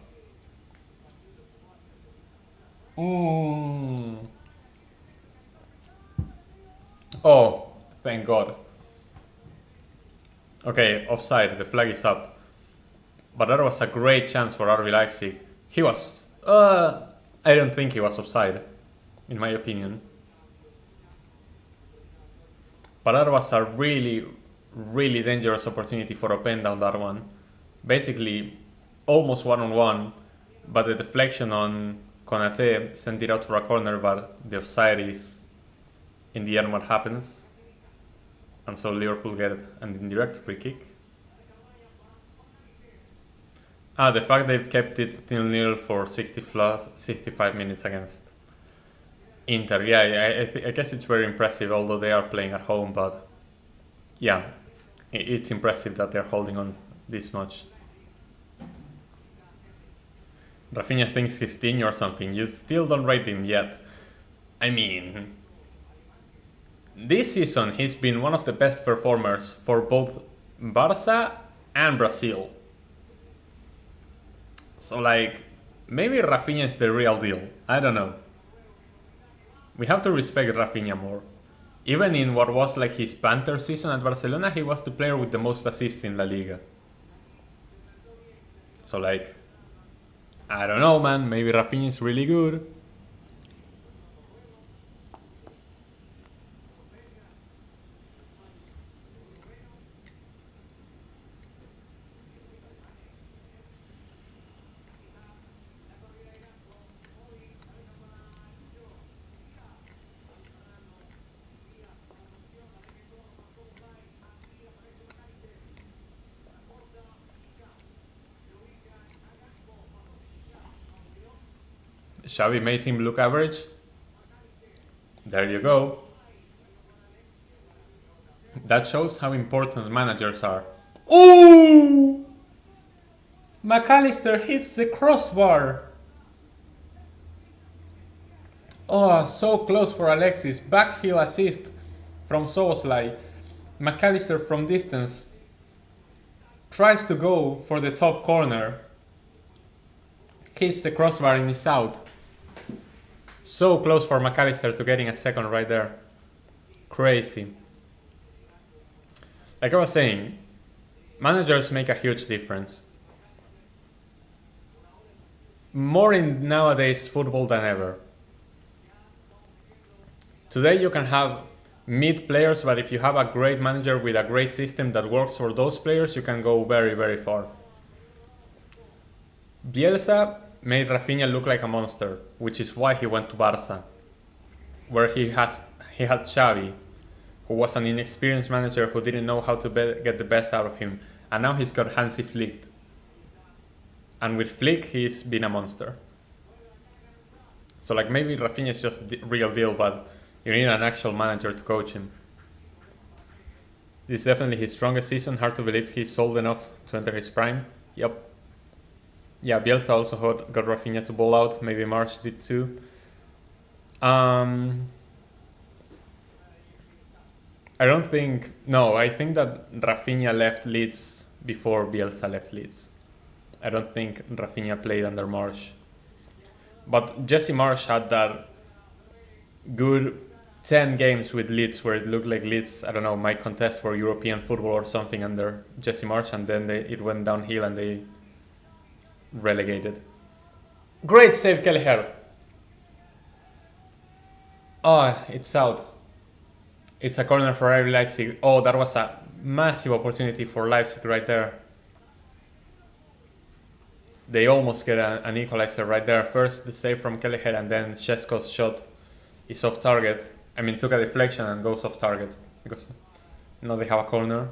Oh, thank God. Okay, offside, the flag is up. But that was a great chance for RB Leipzig. He was... I don't think he was offside, in my opinion. But that was a really, really dangerous opportunity for Openda on that one. Basically, almost one-on-one, but the deflection on Konate sent it out for a corner, but the offside is in the end what happens. And so Liverpool get an indirect free kick. The fact they've kept it 0-0 for 65 minutes against Inter. Yeah, I guess it's very impressive, although they are playing at home, but yeah, it's impressive that they're holding on this much. Rafinha thinks he's Tino or something. You still don't rate him yet. I mean, this season he's been one of the best performers for both Barca and Brazil. So like, maybe Rafinha is the real deal. I don't know. We have to respect Rafinha more. Even in what was like his Panther season at Barcelona, he was the player with the most assists in La Liga. So like, I don't know, man. Maybe Rafinha is really good. Xavi made him look average. There you go. That shows how important managers are. Ooh! McAllister hits the crossbar. Oh, so close for Alexis. Back heel assist from Soboslai. McAllister from distance tries to go for the top corner. Hits the crossbar and is out. So close for McAllister to getting a second right there. Crazy. Like I was saying, managers make a huge difference. More in nowadays football than ever. Today you can have mid players, but if you have a great manager with a great system that works for those players, you can go very, very far. Bielsa made Rafinha look like a monster, which is why he went to Barca, where he had Xavi, who was an inexperienced manager who didn't know how to get the best out of him, and now he's got Hansi Flick. And with Flick, he's been a monster. So like maybe Rafinha is just the real deal, but you need an actual manager to coach him. This is definitely his strongest season. Hard to believe he's sold enough to enter his prime. Yep. Yeah, Bielsa also got Rafinha to ball out. Maybe March did too. I think that Rafinha left Leeds before Bielsa left Leeds. I don't think Rafinha played under Marsh. But Jesse Marsh had that good 10 games with Leeds where it looked like Leeds, I don't know, might contest for European football or something under Jesse Marsh, and then it went downhill and they relegated. Great save, Kelleher. Oh, it's out. It's a corner for RB Leipzig. Oh, that was a massive opportunity for Leipzig right there. They almost get an equalizer right there. First the save from Kelleher, and then Šeško's shot is off target. I mean, took a deflection and goes off target because now they have a corner.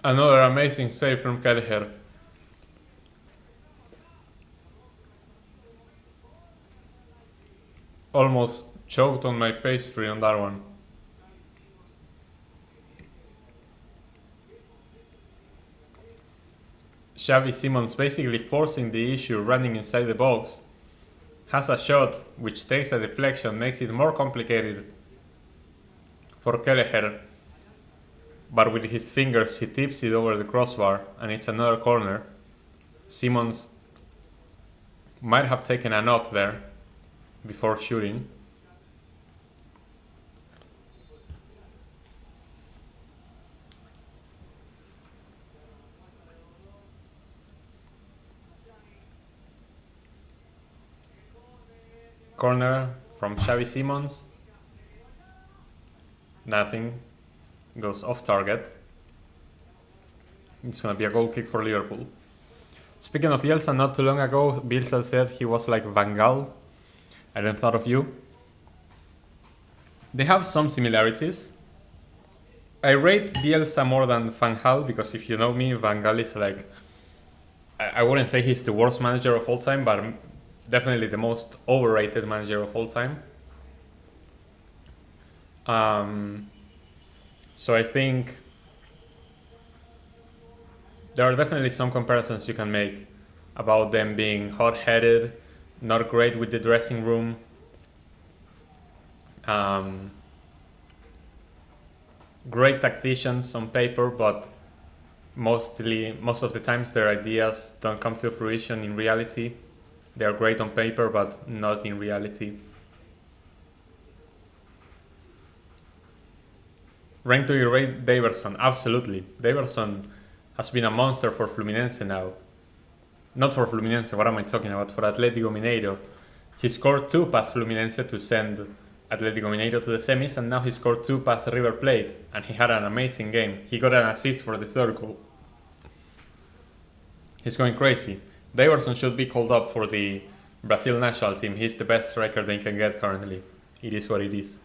Another amazing save from Kelleher. Almost choked on my pastry on that one. Xavi Simons basically forcing the issue, running inside the box. Has a shot which takes a deflection, makes it more complicated for Kelleher. But with his fingers he tips it over the crossbar and it's another corner. Simons might have taken a knock there before shooting. Corner from Xavi Simons. Nothing. Goes off target. It's gonna be a goal kick for Liverpool. Speaking of Bielsa, not too long ago, Bielsa said he was like Van Gaal. I hadn't thought of you. They have some similarities. I rate Bielsa more than Van Gaal because if you know me, Van Gaal is like, I wouldn't say he's the worst manager of all time, but definitely the most overrated manager of all time. So I think there are definitely some comparisons you can make about them being hot-headed, not great with the dressing room. Great tacticians on paper, but most of the times their ideas don't come to fruition in reality. They are great on paper, but not in reality. Rank to your rate Daverson? Absolutely. Daverson has been a monster for Fluminense now. Not for Fluminense, what am I talking about? For Atlético Mineiro. He scored 2 past Fluminense to send Atletico Mineiro to the semis, and now he scored 2 past River Plate, and he had an amazing game. He got an assist for the third goal. He's going crazy. Daverson should be called up for the Brazil national team. He's the best striker they can get currently. It is what it is.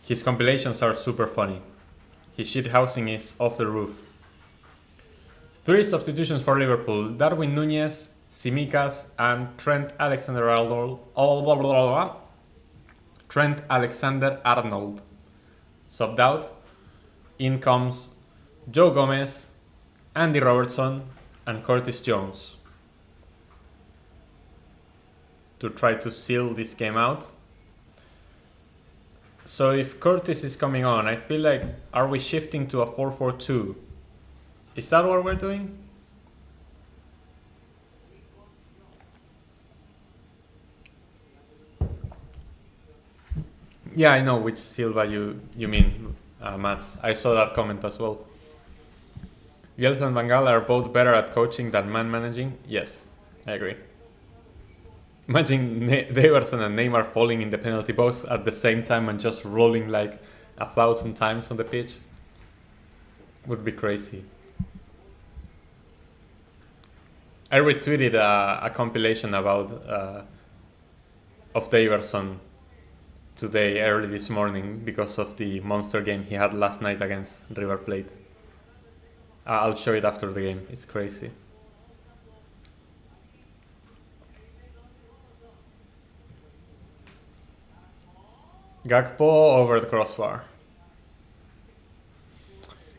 His compilations are super funny. His shithousing is off the roof. 3 substitutions for Liverpool: Darwin Nunez, Tsimikas, and Trent Alexander-Arnold. Trent Alexander-Arnold subbed out. In comes Joe Gomez, Andy Robertson, and Curtis Jones to try to seal this game out. So if Curtis is coming on, I feel like, are we shifting to a 4-4-2? Is that what we're doing? Yeah, I know which Silva you mean, Mats. I saw that comment as well. Bielsa and Van Gaal are both better at coaching than man managing. Yes, I agree. Imagine Daverson and Neymar falling in the penalty box at the same time and just rolling like 1,000 times on the pitch. Would be crazy. I retweeted a compilation about of Daverson today, early this morning, because of the monster game he had last night against River Plate. I'll show it after the game. It's crazy. Gakpo over the crossbar.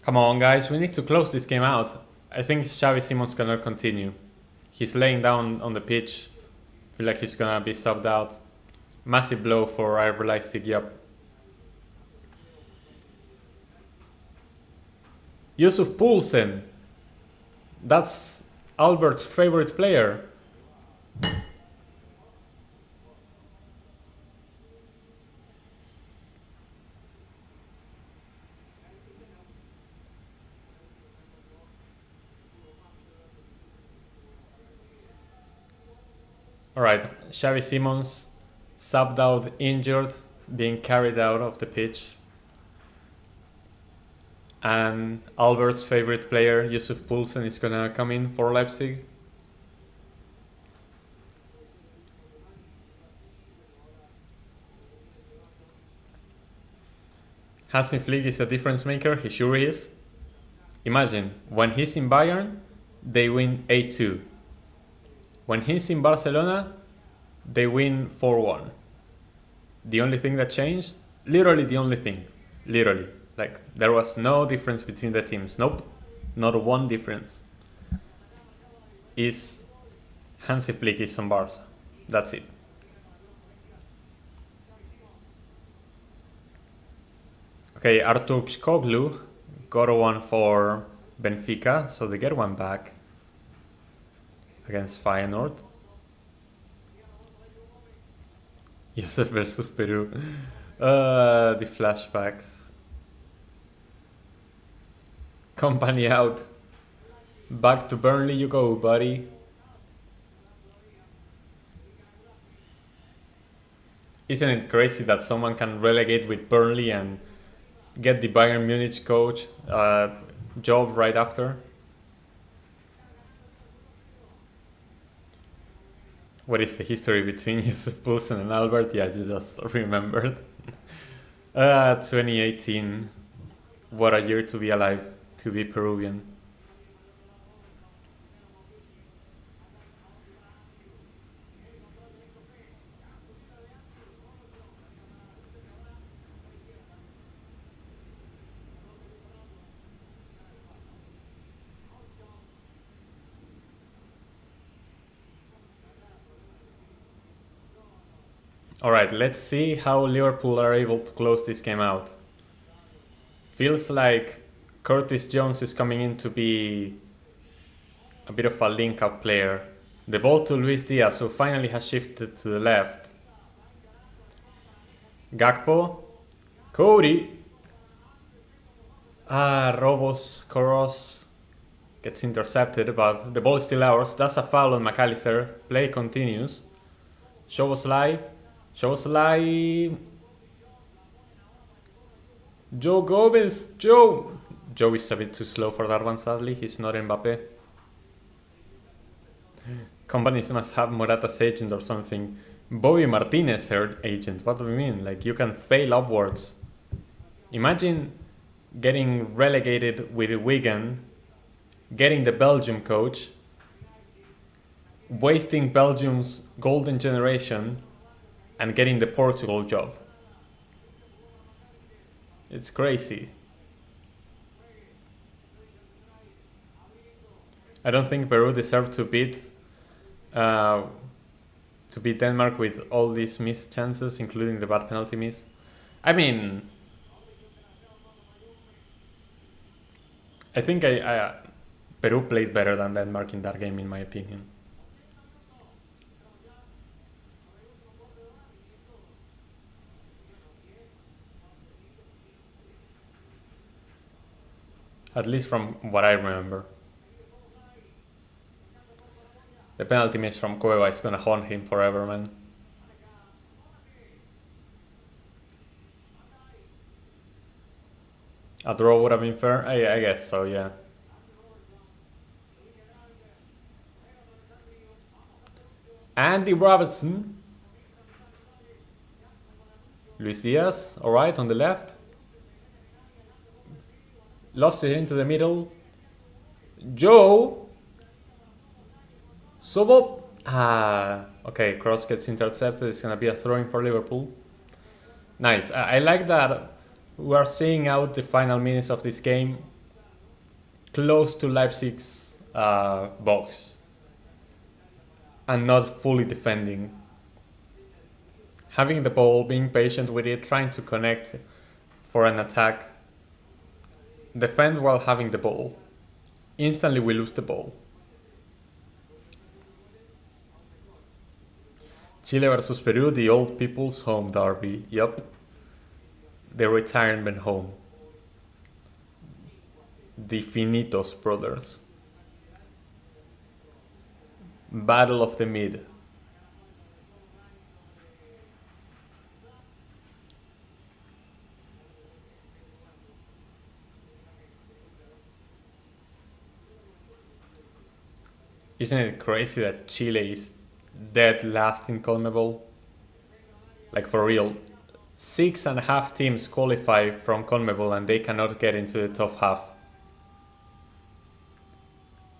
Come on, guys, we need to close this game out. I think Xavi Simons cannot continue. He's laying down on the pitch. I feel like he's gonna be subbed out. Massive blow for RB Leipzig, yep. Yusuf Poulsen. That's Albert's favorite player. Alright, Xavi Simons subbed out, injured, being carried out of the pitch. And Albert's favorite player, Yusuf Poulsen, is gonna come in for Leipzig. Hansi Flick is a difference maker, he sure is. Imagine, when he's in Bayern, they win 8-2. When he's in Barcelona, they win 4-1. The only thing that changed, literally the only thing, literally, like there was no difference between the teams. Nope, not one difference. Is Hansi Flick is on Barca. That's it. Okay, Artur Koglu got one for Benfica, so they get one back against Feyenoord. Josef versus Peru. The flashbacks. Company out. Back to Burnley you go, buddy. Isn't it crazy that someone can relegate with Burnley and get the Bayern Munich coach job right after? What is the history between Yusuf Poulsen and Albert? Yeah, you just remembered. 2018. What a year to be alive, to be Peruvian. Alright, let's see how Liverpool are able to close this game out. Feels like Curtis Jones is coming in to be a bit of a link-up player. The ball to Luis Diaz, who finally has shifted to the left. Gakpo. Cody. Robos Koros gets intercepted, but the ball is still ours. That's a foul on McAllister. Play continues. Szoboszlai. Szoboszlai. Joe Gomez. Joe. Joe is a bit too slow for that one, sadly. He's not Mbappe. Companies must have Morata's agent or something. Bobby Martinez agent. What do you mean? Like, you can fail upwards. Imagine getting relegated with Wigan, getting the Belgium coach, wasting Belgium's golden generation, and getting the Portugal job. It's crazy. I don't think Peru deserved to beat Denmark with all these missed chances, including the bad penalty miss. I mean, I think Peru played better than Denmark in that game, in my opinion. At least from what I remember. The penalty miss from Cueva is gonna haunt him forever, man. A draw would have been fair? I guess so, yeah. Andy Robertson. Luis Diaz, alright, on the left. Loves it into the middle. Joe. Sobo. Okay, cross gets intercepted. It's gonna be a throw-in for Liverpool. Nice. I like that we are seeing out the final minutes of this game close to Leipzig's box and not fully defending. Having the ball, being patient with it, trying to connect for an attack. Defend while having the ball. Instantly we lose the ball. Chile versus Peru, the old people's home derby. Yup. The retirement home. The Finitos brothers. Battle of the Mid. Isn't it crazy that Chile is dead last in CONMEBOL? Like, for real. 6.5 teams qualify from CONMEBOL and they cannot get into the top half.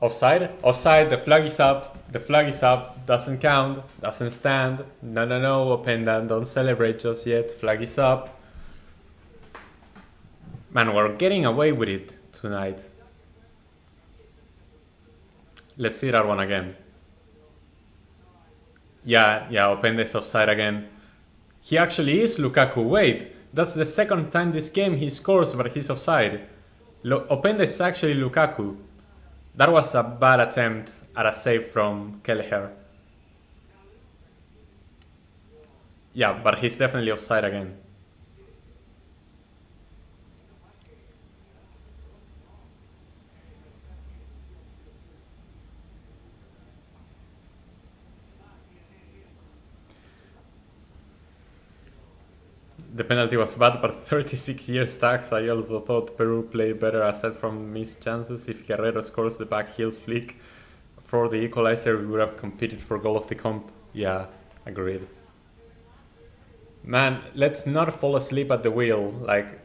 Offside? Offside, the flag is up. The flag is up. Doesn't count. Doesn't stand. No, Openda, don't celebrate just yet. Flag is up. Man, we're getting away with it tonight. Let's see that one again. Yeah, Openda is offside again. He actually is Lukaku. Wait, that's the second time this game he scores, but he's offside. Openda is actually Lukaku. That was a bad attempt at a save from Kelleher. Yeah, but he's definitely offside again. The penalty was bad, but 36 years tax. I also thought Peru played better aside from missed chances. If Guerrero scores the back heels flick for the equalizer, we would have competed for goal of the comp. Yeah, agreed. Man, let's not fall asleep at the wheel. Like,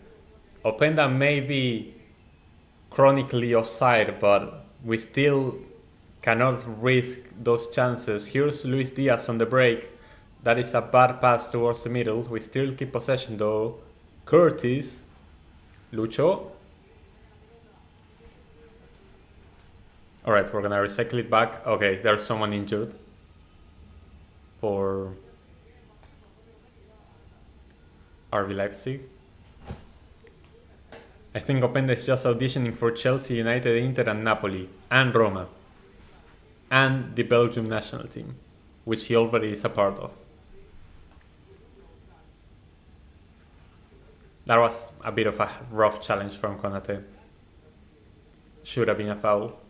Openda may be chronically offside, but we still cannot risk those chances. Here's Luis Diaz on the break. That is a bad pass towards the middle. We still keep possession though. Curtis. Lucho. Alright, we're gonna recycle it back. Okay, there's someone injured. For RB Leipzig. I think Openda is just auditioning for Chelsea, United, Inter and Napoli. And Roma. And the Belgium national team. Which he already is a part of. That was a bit of a rough challenge from Konate. Should have been a foul.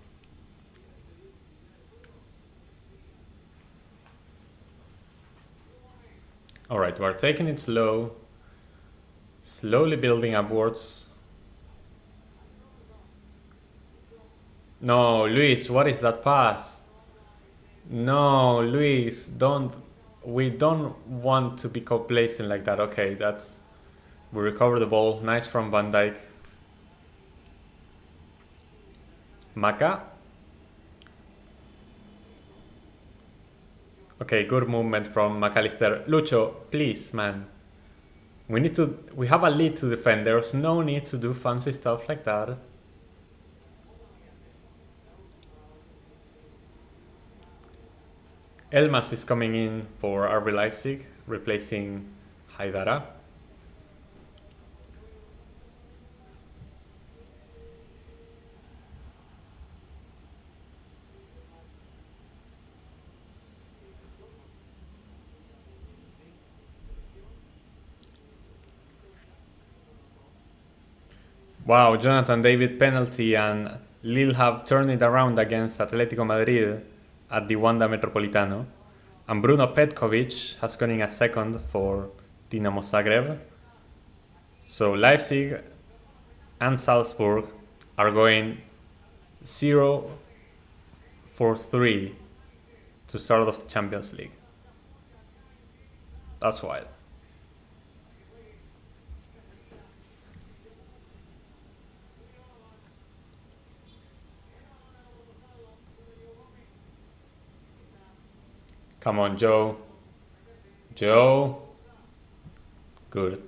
Alright, we're taking it slow. Slowly building upwards. No, Luis, what is that pass? No, Luis, don't. We don't want to be complacent like that. Okay, that's. We recover the ball. Nice from Van Dijk. Maka. Okay, good movement from McAllister. Lucho, please, man. We have a lead to defend. There's no need to do fancy stuff like that. Elmas is coming in for RB Leipzig, replacing Haidara. Wow, Jonathan David penalty, and Lille have turned it around against Atletico Madrid at the Wanda Metropolitano. And Bruno Petkovic has gone in a second for Dinamo Zagreb. So Leipzig and Salzburg are going 0-3 to start off the Champions League. That's wild. Come on, Joe. Joe. Good.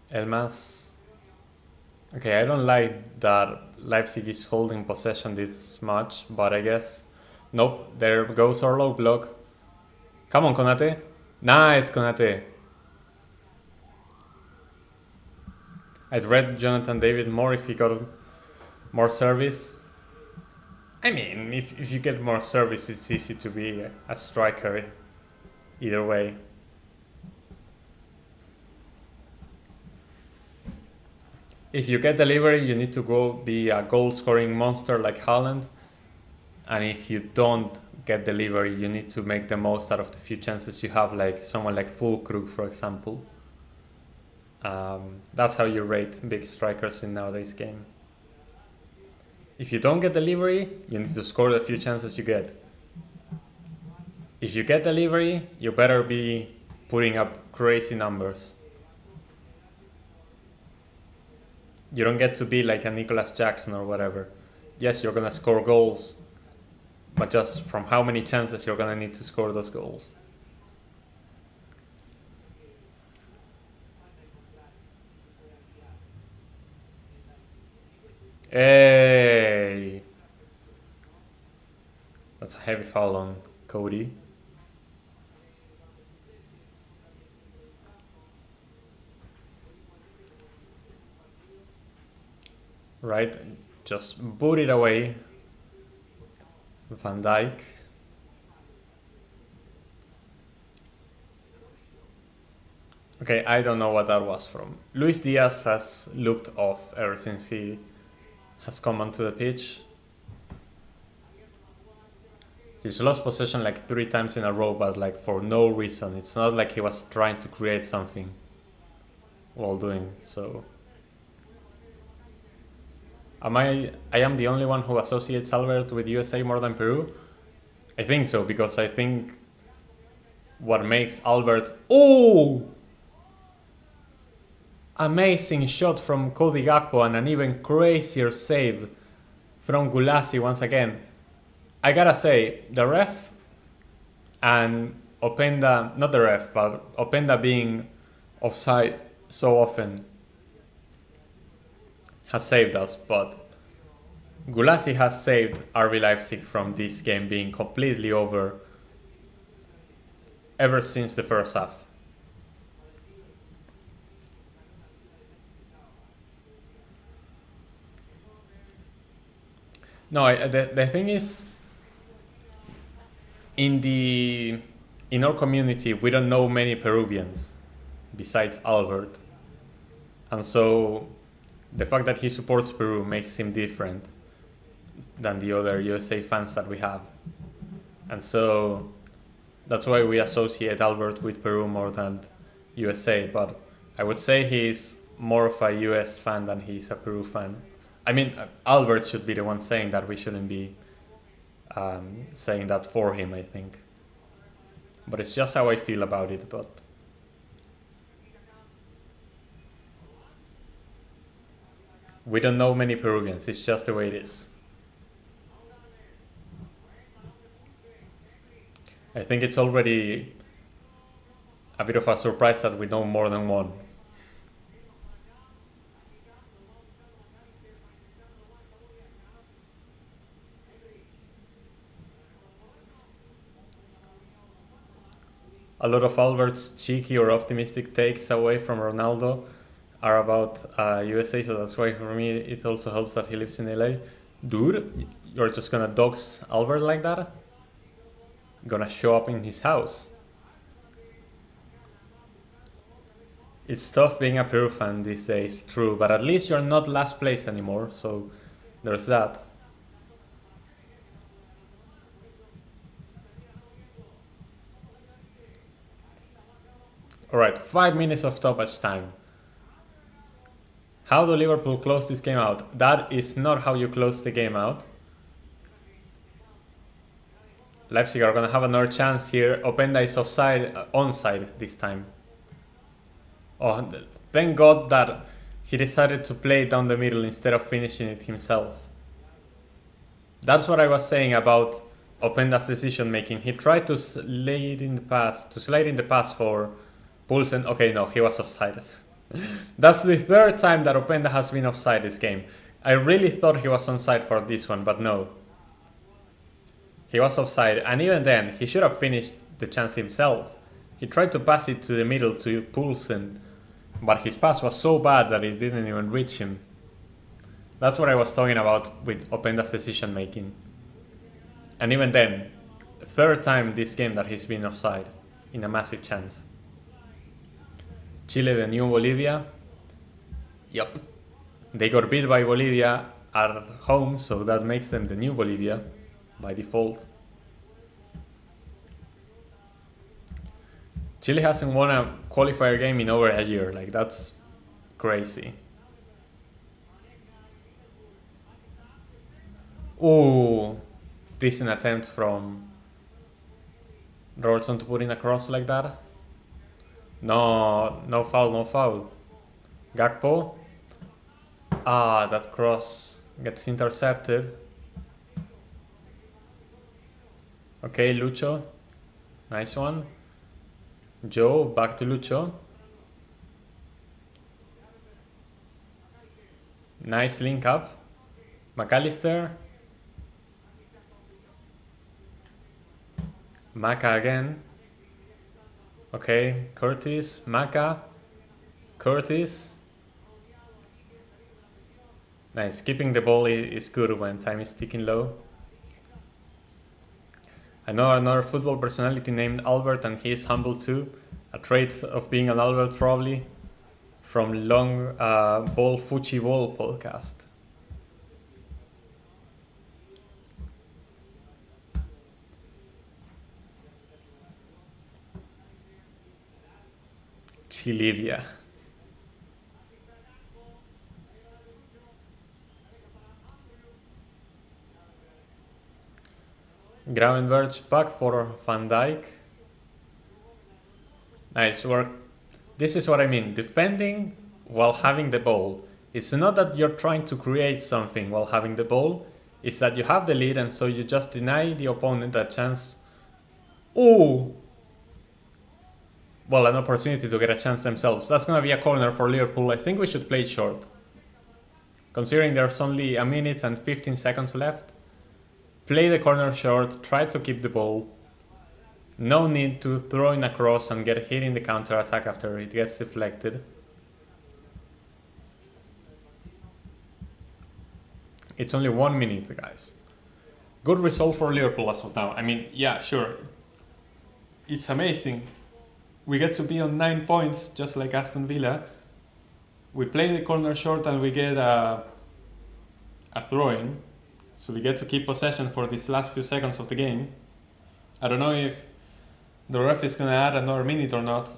Elmas. Okay, I don't like that Leipzig is holding possession this much, but I guess... Nope, there goes our low block. Come on, Konate. Nice, Konate. I'd read Jonathan David more if he got more service. I mean, if you get more service, it's easy to be a striker. Either way. If you get delivery, you need to go be a goal-scoring monster like Haaland. And if you don't get delivery, you need to make the most out of the few chances you have, like someone like Fulkrug, for example. That's how you rate big strikers in nowadays game. If you don't get delivery, you need to score the few chances you get. If you get delivery, you better be putting up crazy numbers. You don't get to be like a Nicolas Jackson or whatever. Yes, you're gonna score goals, but just from how many chances you're gonna need to score those goals. Hey! That's a heavy foul on Cody. Right, just boot it away. Van Dijk. Okay, I don't know what that was from. Luis Diaz has looked off ever since he has come onto the pitch. He's lost possession like 3 times in a row, but like for no reason. It's not like he was trying to create something while doing so. I am the only one who associates Albert with USA more than Peru? I think so, because I think what makes Albert... Oh! Amazing shot from Cody Gakpo and an even crazier save from Gulasi once again. I gotta say, the ref and Openda, not the ref, but Openda being offside so often has saved us, but Gulasi has saved RB Leipzig from this game being completely over ever since the first half. No, the thing is, in our community, we don't know many Peruvians besides Albert, and so the fact that he supports Peru makes him different than the other USA fans that we have. And so that's why we associate Albert with Peru more than USA. But I would say he's more of a US fan than he's a Peru fan. I mean, Albert should be the one saying that. We shouldn't be saying that for him, I think. But it's just how I feel about it. But we don't know many Peruvians. It's just the way it is. I think it's already a bit of a surprise that we know more than one. A lot of Albert's cheeky or optimistic takes away from Ronaldo are about USA, so that's why for me it also helps that he lives in LA. Dude, you're just gonna dox Albert like that? Gonna show up in his house. It's tough being a Peru fan these days, true, but at least you're not last place anymore, so there's that. Alright, 5 minutes of stoppage time. How do Liverpool close this game out? That is not how you close the game out. Leipzig are gonna have another chance here. Openda is onside this time. Oh, thank God that he decided to play down the middle instead of finishing it himself. That's what I was saying about Openda's decision making. He tried to slide in the pass for Poulsen. Okay, no, he was offside. That's the third time that Openda has been offside this game. I really thought he was onside for this one, but no. He was offside, and even then, he should have finished the chance himself. He tried to pass it to the middle to Poulsen, but his pass was so bad that it didn't even reach him. That's what I was talking about with Openda's decision making. And even then, third time this game that he's been offside in a massive chance. Chile, the new Bolivia. Yup. They got beat by Bolivia at home, so that makes them the new Bolivia by default. Chile hasn't won a qualifier game in over a year. Like, that's crazy. Ooh, decent attempt from Robertson to put in a cross like that. No, no foul, no foul. Gakpo. Ah, that cross gets intercepted. Okay, Lucho. Nice one. Joe, back to Lucho. Nice link up. McAllister. Maka again. Okay, Curtis, Maka, Curtis. Nice, keeping the ball is good when time is ticking low. I know another football personality named Albert, and he is humble too. A trait of being an Albert probably, from Long Ball Fuchi Ball podcast. Chilivia. Gravenberch back for Van Dijk. Nice work. This is what I mean. Defending while having the ball. It's not that you're trying to create something while having the ball. It's that you have the lead, and so you just deny the opponent a chance. Ooh! Well, an opportunity to get a chance themselves. That's going to be a corner for Liverpool. I think we should play short. Considering there's only a minute and 15 seconds left. Play the corner short, try to keep the ball. No need to throw in a cross and get hit in the counter attack after it gets deflected. It's only 1 minute, guys. Good result for Liverpool as of now. I mean, yeah, sure. It's amazing. We get to be on 9 points, just like Aston Villa. We play the corner short and we get a throw-in. So we get to keep possession for these last few seconds of the game. I don't know if the ref is going to add another minute or not.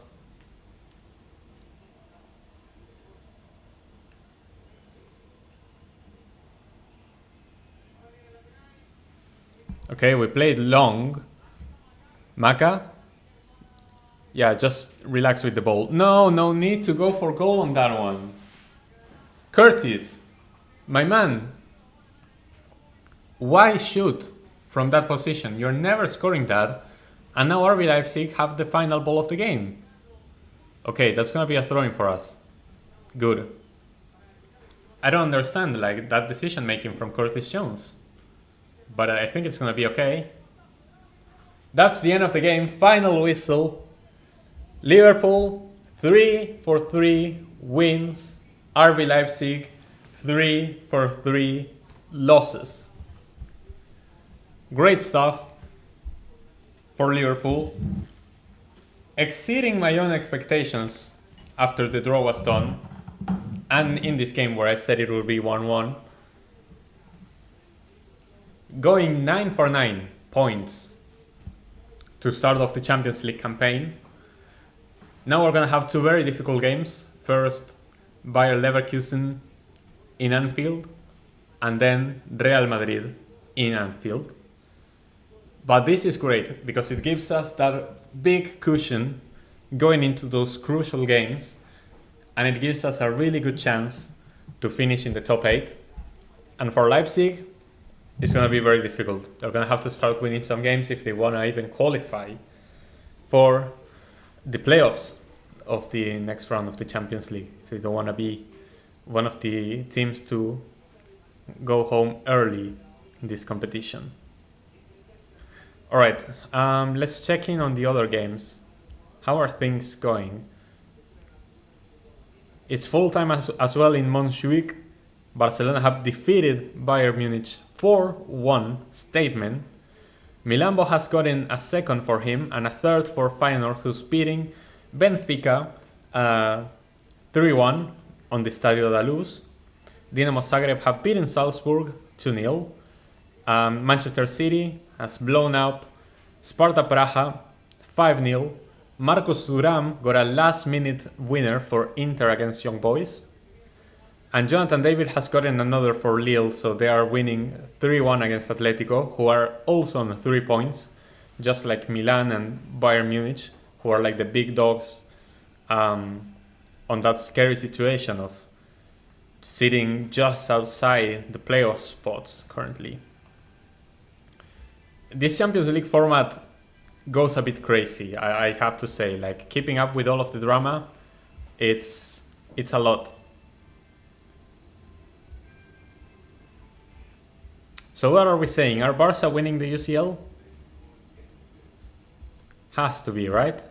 Okay, we played long. Maka? Yeah, just relax with the ball. No need to go for goal on that one. Curtis, my man, why shoot from that position? You're never scoring that. And now RB Leipzig have the final ball of the game. Okay, that's gonna be a throw-in for us. Good. I don't understand like that decision making from Curtis Jones. But I think it's gonna be okay. That's the end of the game. Final whistle. Liverpool 3-3 wins. RB Leipzig 3-3 losses. Great stuff for Liverpool. Exceeding my own expectations after the draw was done. And in this game where I said it would be 1-1. Going 9 for 9 points to start off the Champions League campaign. Now we're going to have two very difficult games. First, Bayer Leverkusen in Anfield, and then Real Madrid in Anfield. But this is great because it gives us that big cushion going into those crucial games, and it gives us a really good chance to finish in the top 8. And for Leipzig, it's going to be very difficult. They're going to have to start winning some games if they want to even qualify for the playoffs of the next round of the Champions League. If they don't want to be one of the teams to go home early in this competition. Alright, let's check in on the other games. How are things going? It's full time as well in Montjuic. Barcelona have defeated Bayern Munich 4-1 statement. Milambo has gotten a second for him and a third for Feyenoord, who's beating Benfica 3-1 on the Estadio da Luz. Dinamo Zagreb have beaten Salzburg 2-0. Manchester City has blown up Sparta Praha 5-0. Marcus Thuram got a last-minute winner for Inter against Young Boys. And Jonathan David has gotten another for Lille, so they are winning 3-1 against Atletico, who are also on 3 points, just like Milan and Bayern Munich, who are like the big dogs on that scary situation of sitting just outside the playoff spots currently. This Champions League format goes a bit crazy, I have to say. Like, keeping up with all of the drama, it's a lot. So what are we saying? Are Barca winning the UCL? Has to be, right?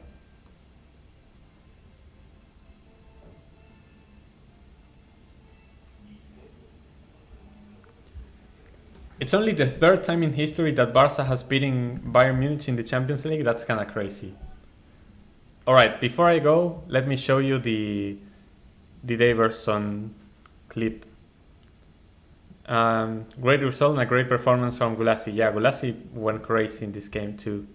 It's only the third time in history that Barca has beaten Bayern Munich in the Champions League. That's kind of crazy. Alright, before I go, let me show you the Daverson clip. Great result and a great performance from Gulassi. Yeah, Gulassi went crazy in this game too.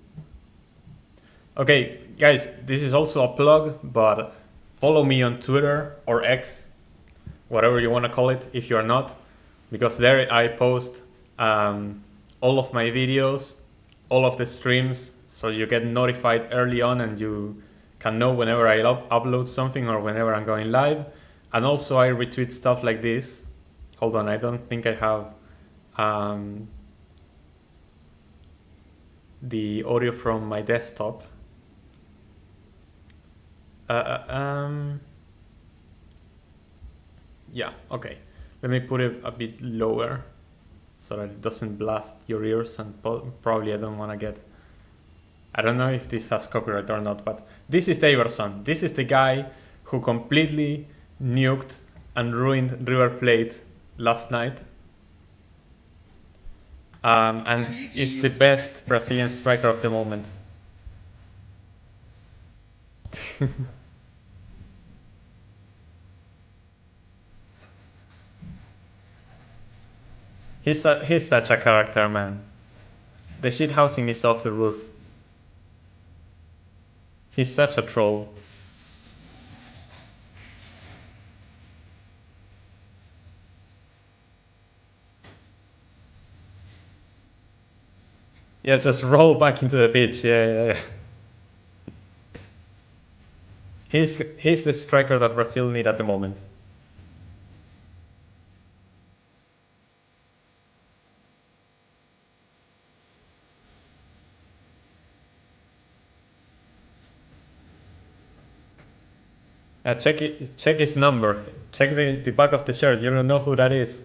Okay, guys, this is also a plug, but follow me on Twitter or X, whatever you want to call it if you're not, because there I post all of my videos, all of the streams, so you get notified early on and you can know whenever I upload something or whenever I'm going live. And also I retweet stuff like this. Hold on, I don't think I have the audio from my desktop. Yeah, okay. Let me put it a bit lower so that it doesn't blast your ears, and probably I don't want to get... I don't know if this has copyright or not, but this is Daverson. This is the guy who completely nuked and ruined River Plate last night. And is the best Brazilian striker of the moment. He's such a character, man. The shit housing is off the roof. He's such a troll. Yeah, just roll back into the pitch. Yeah. He's the striker that Brazil need at the moment. Check his number. Check the back of the shirt. You don't know who that is.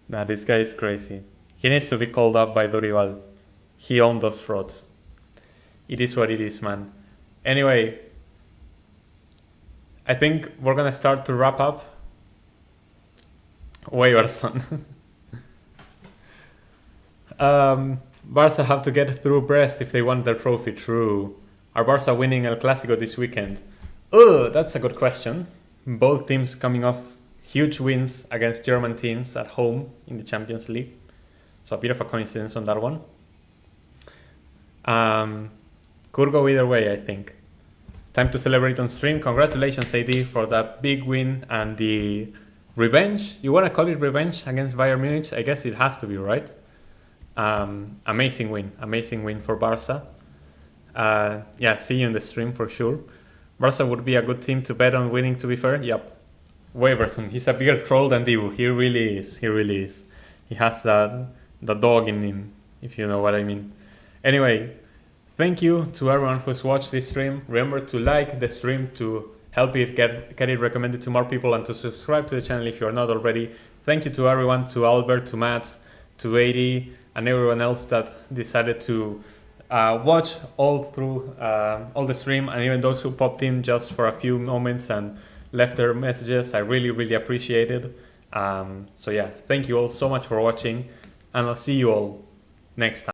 Nah, this guy is crazy. He needs to be called up by Dorival. He owned those frauds. It is what it is, man. Anyway, I think we're gonna start to wrap up. Waverson. Barca have to get through Brest if they want their trophy. True. Are Barca winning El Clásico this weekend? That's a good question. Both teams coming off huge wins against German teams at home in the Champions League. So a bit of a coincidence on that one. Could go either way, I think. Time to celebrate on stream. Congratulations, AD, for that big win and the revenge. You want to call it revenge against Bayern Munich? I guess it has to be, right? Amazing win for Barca. Yeah, see you in the stream for sure. Barca would be a good team to bet on winning, to be fair. Yep. Waverson, he's a bigger troll than Dibu. He really is. He has the dog in him, if you know what I mean. Anyway, thank you to everyone who's watched this stream. Remember to like the stream to help it get it recommended to more people, and to subscribe to the channel if you are not already. Thank you to everyone, to Albert, to Matt, to 80, and everyone else that decided to watch all through all the stream, and even those who popped in just for a few moments and left their messages. I really appreciate it. So yeah, thank you all so much for watching, and I'll see you all next time.